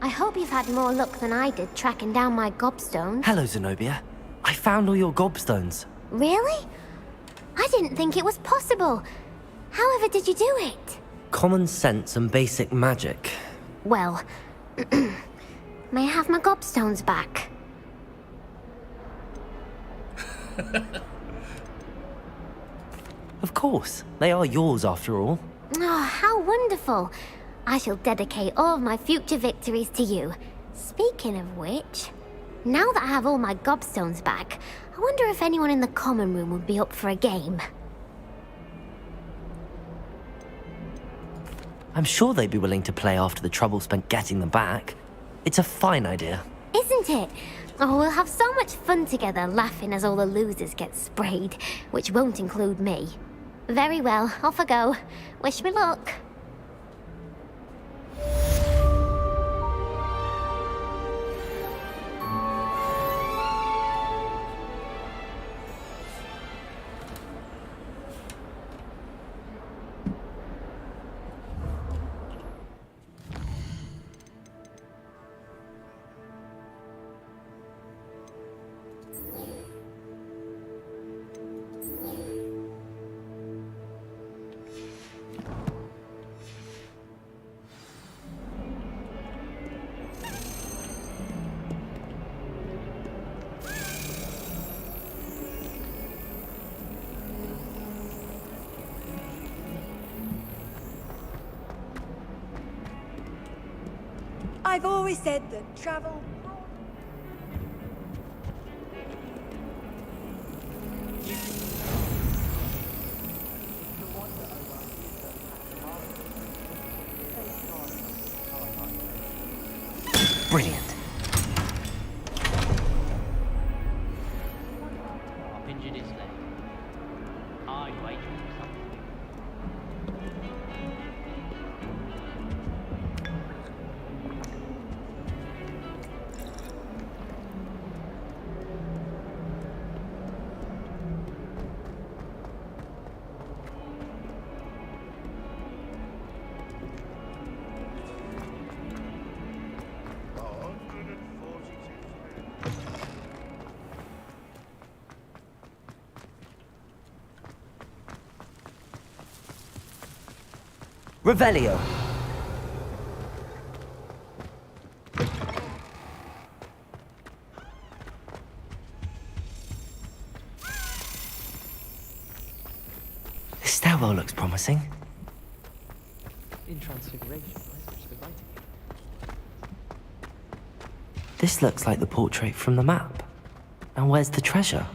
I hope you've had more luck than I did tracking down my gobstones. Hello, Zenobia. I found all your gobstones. Really? I didn't think it was possible. However did you do it? Common sense and basic magic. Well, may I have my gobstones back? Of course. They are yours after all. Oh, how wonderful. I shall dedicate all of my future victories to you. Speaking of which, now that I have all my gobstones back, I wonder if anyone in the common room would be up for a game. I'm sure they'd be willing to play after the trouble spent getting them back. It's a fine idea. Isn't it? Oh, we'll have so much fun together laughing as all the losers get sprayed, which won't include me. Very well, off I go. Wish me luck. I've always said that travel... Brilliant. Injured his leg. Are you waiting for something? Revelio. This stairwell looks promising. In Transfiguration, I switched the writing. This looks like the portrait from the map. And where's the treasure?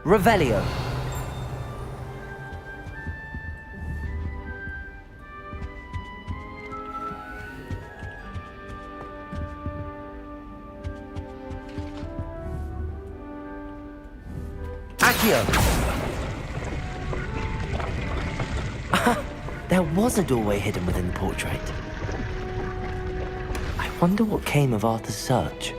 Revelio. Accio. There was a doorway hidden within the portrait. I wonder what came of Arthur's search.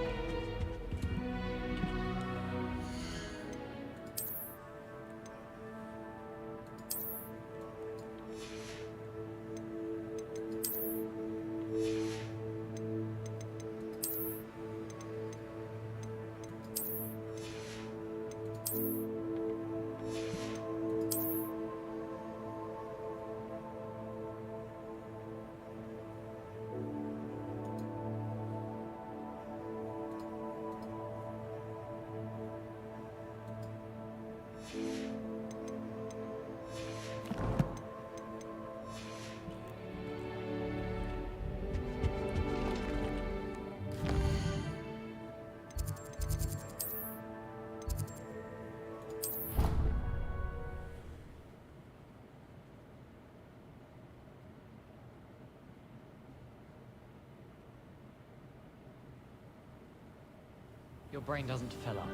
Your brain doesn't fill up.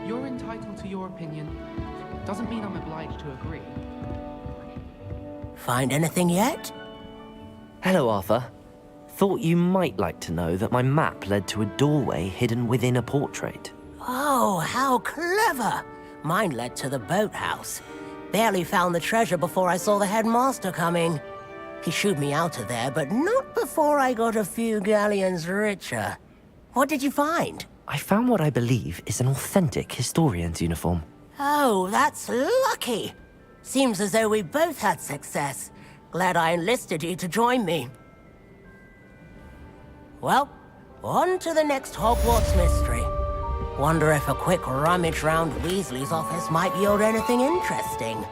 You're entitled to your opinion. Doesn't mean I'm obliged to agree. Find anything yet? Hello, Arthur. Thought you might like to know that my map led to a doorway hidden within a portrait. Oh, how clever! Mine led to the boathouse. Barely found the treasure before I saw the headmaster coming. He shooed me out of there, but not before I got a few galleons richer. What did you find? I found what I believe is an authentic historian's uniform. Oh, that's lucky. Seems as though we both had success. Glad I enlisted you to join me. Well, on to the next Hogwarts mystery. Wonder if a quick rummage round Weasley's office might yield anything interesting.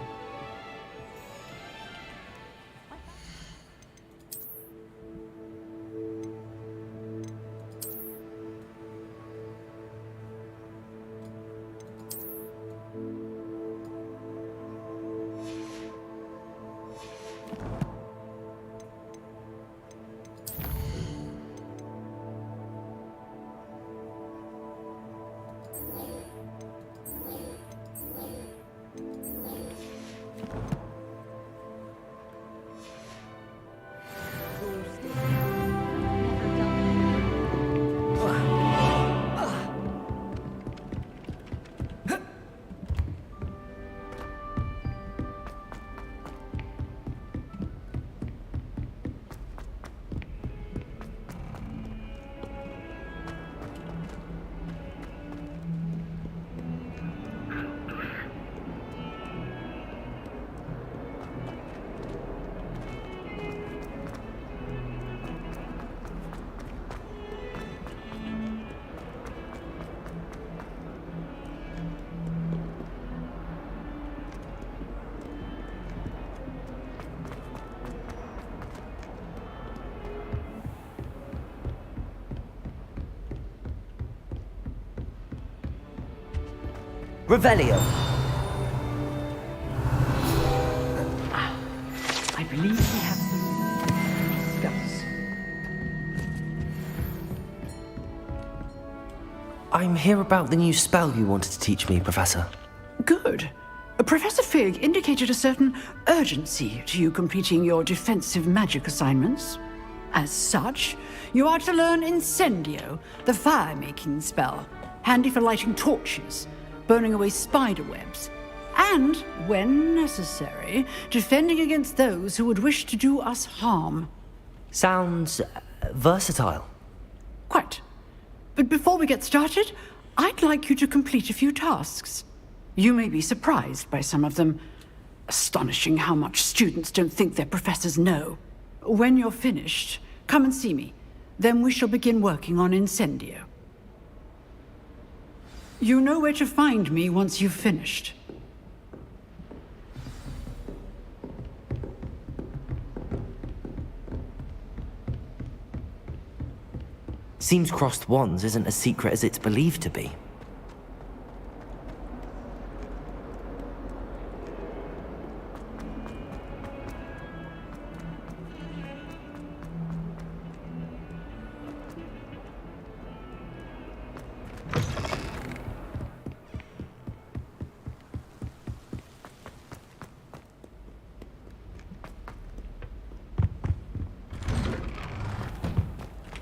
Revelio. I believe we have some to discuss. I'm here about the new spell you wanted to teach me, Professor. Good. Professor Fig indicated a certain urgency to you completing your defensive magic assignments. As such, you are to learn Incendio, the fire-making spell, handy for lighting torches, burning away spider webs, and, when necessary, defending against those who would wish to do us harm. Sounds versatile. Quite. But before we get started, I'd like you to complete a few tasks. You may be surprised by some of them. Astonishing how much students don't think their professors know. When you're finished, come and see me. Then we shall begin working on Incendio. You know where to find me once you've finished. Seems crossed wands isn't as secret as it's believed to be.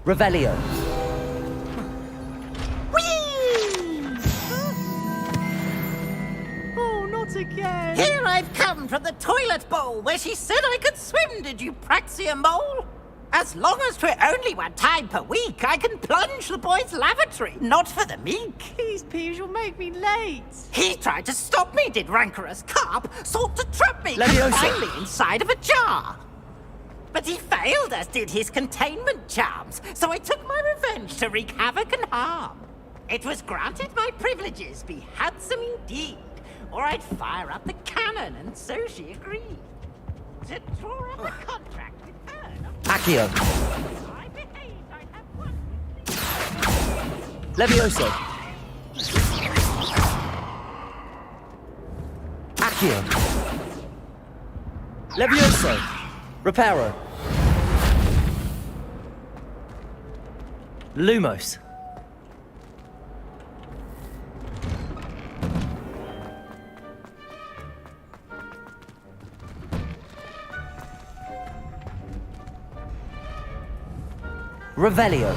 Revelio. Oh, not again. Here I've come from the toilet bowl where she said I could swim, did you praxia mole? As long as 'twere only one time per week, I can plunge the boy's lavatory, not for the meek. These peeves will make me late. He tried to stop me, did rancorous carp, sought to trap me Leviosa. confinedly inside of a jar. But he failed, as did his containment charms, so I took my revenge to wreak havoc and harm. It was granted my privileges be handsome indeed, or I'd fire up the cannon, and so she agreed. To draw up a contract with her. Accio. I behaved, I'd have one. Levioso. Accio. Levioso. Reparo. Lumos. Revelio.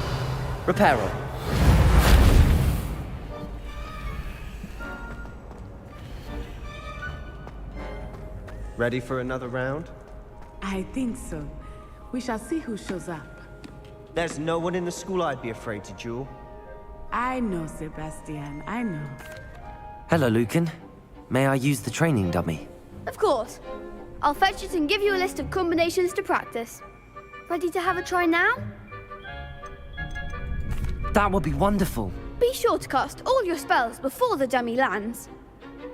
Reparo. Ready for another round? I think so. We shall see who shows up. There's no one in the school I'd be afraid to duel. I know, Sebastian. I know. Hello, Lucan. May I use the training dummy? Of course. I'll fetch it and give you a list of combinations to practice. Ready to have a try now? That would be wonderful. Be sure to cast all your spells before the dummy lands.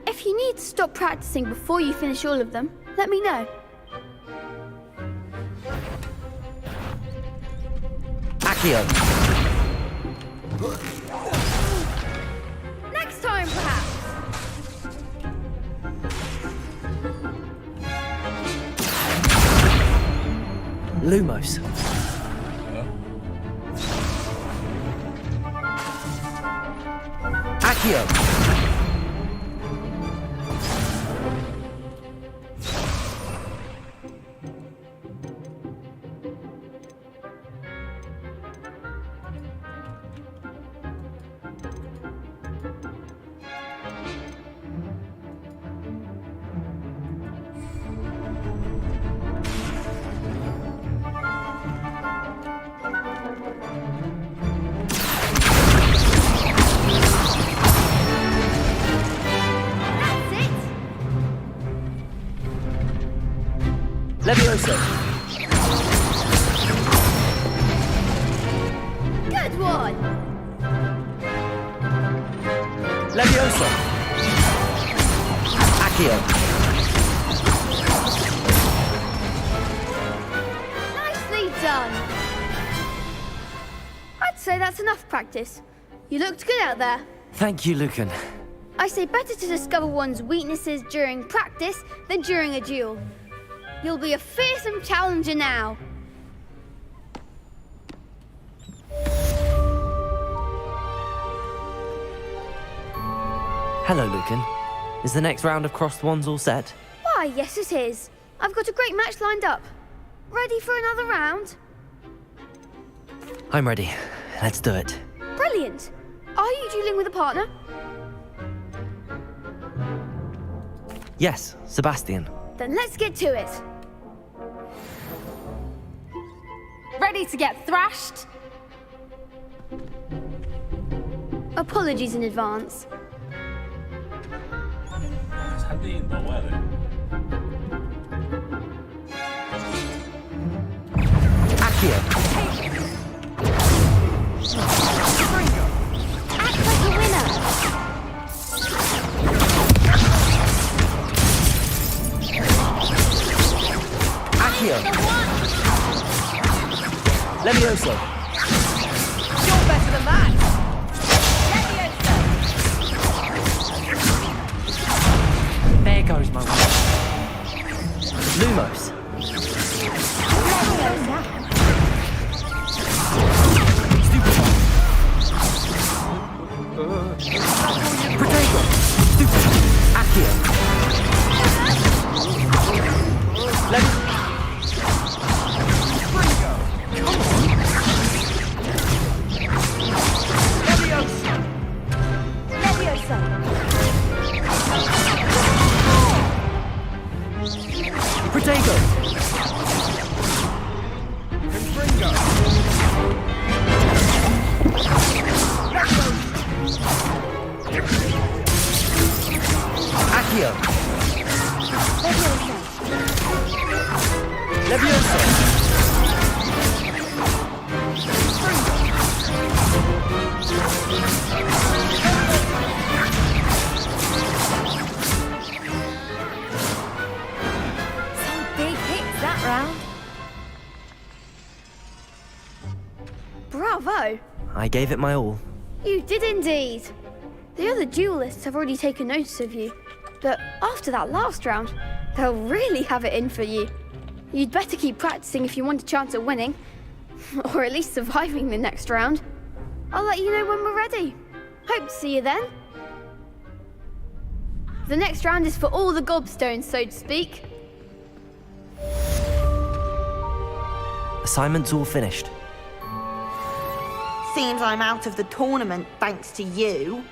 If you need to stop practicing before you finish all of them, let me know. Accio. Next time, perhaps. Lumos. Accio. Levioso. Good one. Levioso. Accio. Nicely done. I'd say that's enough practice. You looked good out there. Thank you, Lucan. I say better to discover one's weaknesses during practice than during a duel. You'll be a fearsome challenger now. Hello, Lucan. Is the next round of crossed wands all set? Why, yes it is. I've got a great match lined up. Ready for another round? I'm ready. Let's do it. Brilliant. Are you dueling with a partner? Yes, Sebastian. Then let's get to it. Ready to get thrashed? Apologies in advance. 3대2 넘어야 돼. Accio. Act like a winner. Accio. Levioso. You're better than that. There goes my one. Lumos. Protego. Stupid. Accio. Protego. Accio. Levioso. Big hits that round. Bravo. I gave it my all. You did indeed. The other duelists have already taken notice of you. But after that last round, they'll really have it in for you. You'd better keep practicing if you want a chance at winning. Or at least surviving the next round. I'll let you know when we're ready. Hope to see you then. The next round is for all the gobstones, so to speak. Assignment's all finished. Seems I'm out of the tournament thanks to you.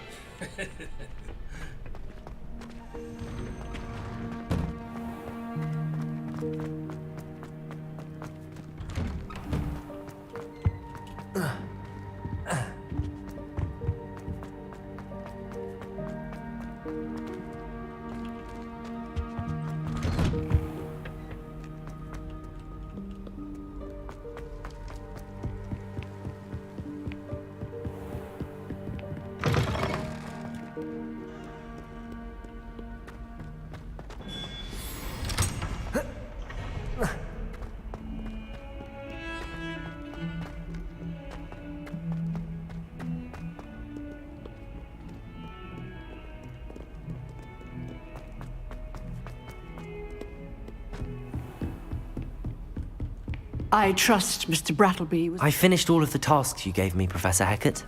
I trust Mr. Brattleby was... I finished all of the tasks you gave me, Professor Hecat.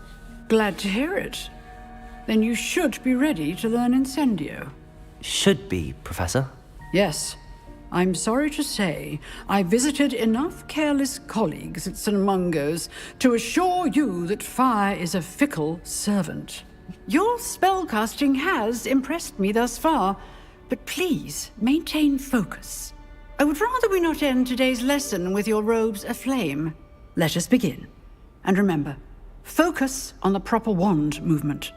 Glad to hear it. Then you should be ready to learn Incendio. Should be, Professor. Yes. I'm sorry to say, I visited enough careless colleagues at St. Mungo's to assure you that fire is a fickle servant. Your spellcasting has impressed me thus far, but please maintain focus. I would rather we not end today's lesson with your robes aflame. Let us begin. And remember, focus on the proper wand movement.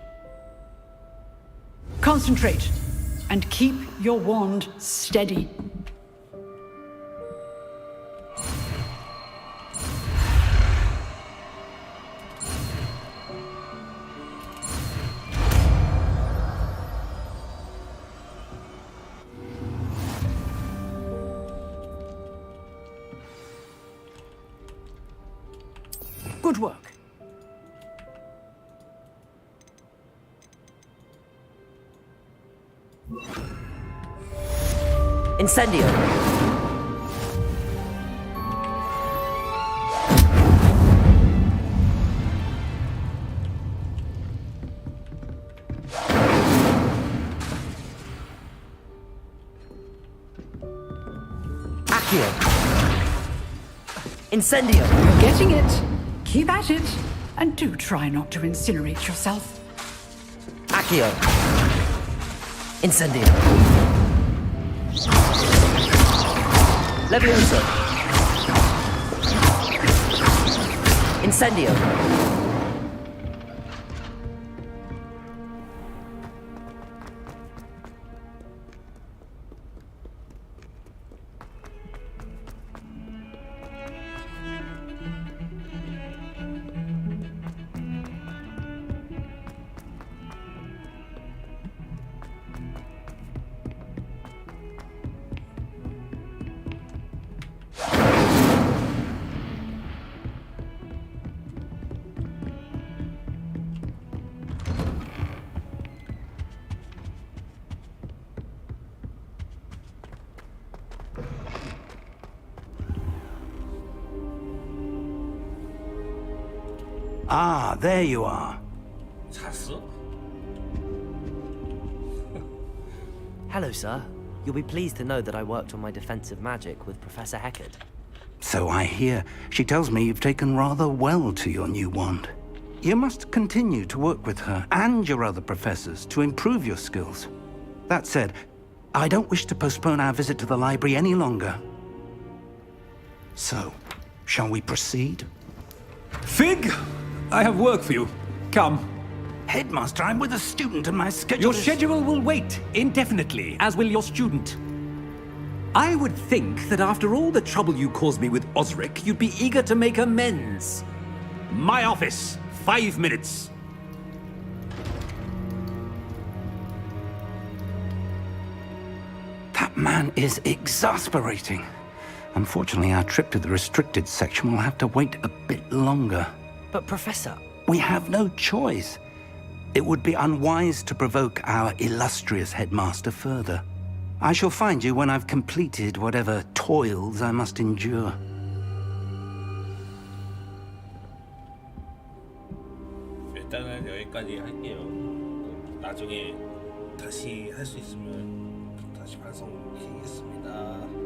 Concentrate, and keep your wand steady. Good work. Incendio! Accio! Incendio! You're getting it. Keep at it. And do try not to incinerate yourself. Accio! Incendio! Levioso! Incendio! Ah, there you are. 잤어? Hello, sir. You'll be pleased to know that I worked on my defensive magic with Professor Heckard. So I hear. She tells me you've taken rather well to your new wand. You must continue to work with her and your other professors to improve your skills. That said, I don't wish to postpone our visit to the library any longer. So, shall we proceed? Fig! I have work for you. Come. Headmaster, I'm with a student and my schedule Your is... schedule will wait indefinitely, as will your student. I would think that after all the trouble you caused me with Osric, you'd be eager to make amends. My office, 5 minutes. That man is exasperating. Unfortunately, our trip to the restricted section will have to wait a bit longer. But, Professor... We have no choice. It would be unwise to provoke our illustrious headmaster further. I shall find you when I've completed whatever toils I must endure. 일단은 여기까지 할게요. 나중에 다시 할 수 있으면 다시 방송 키겠습니다.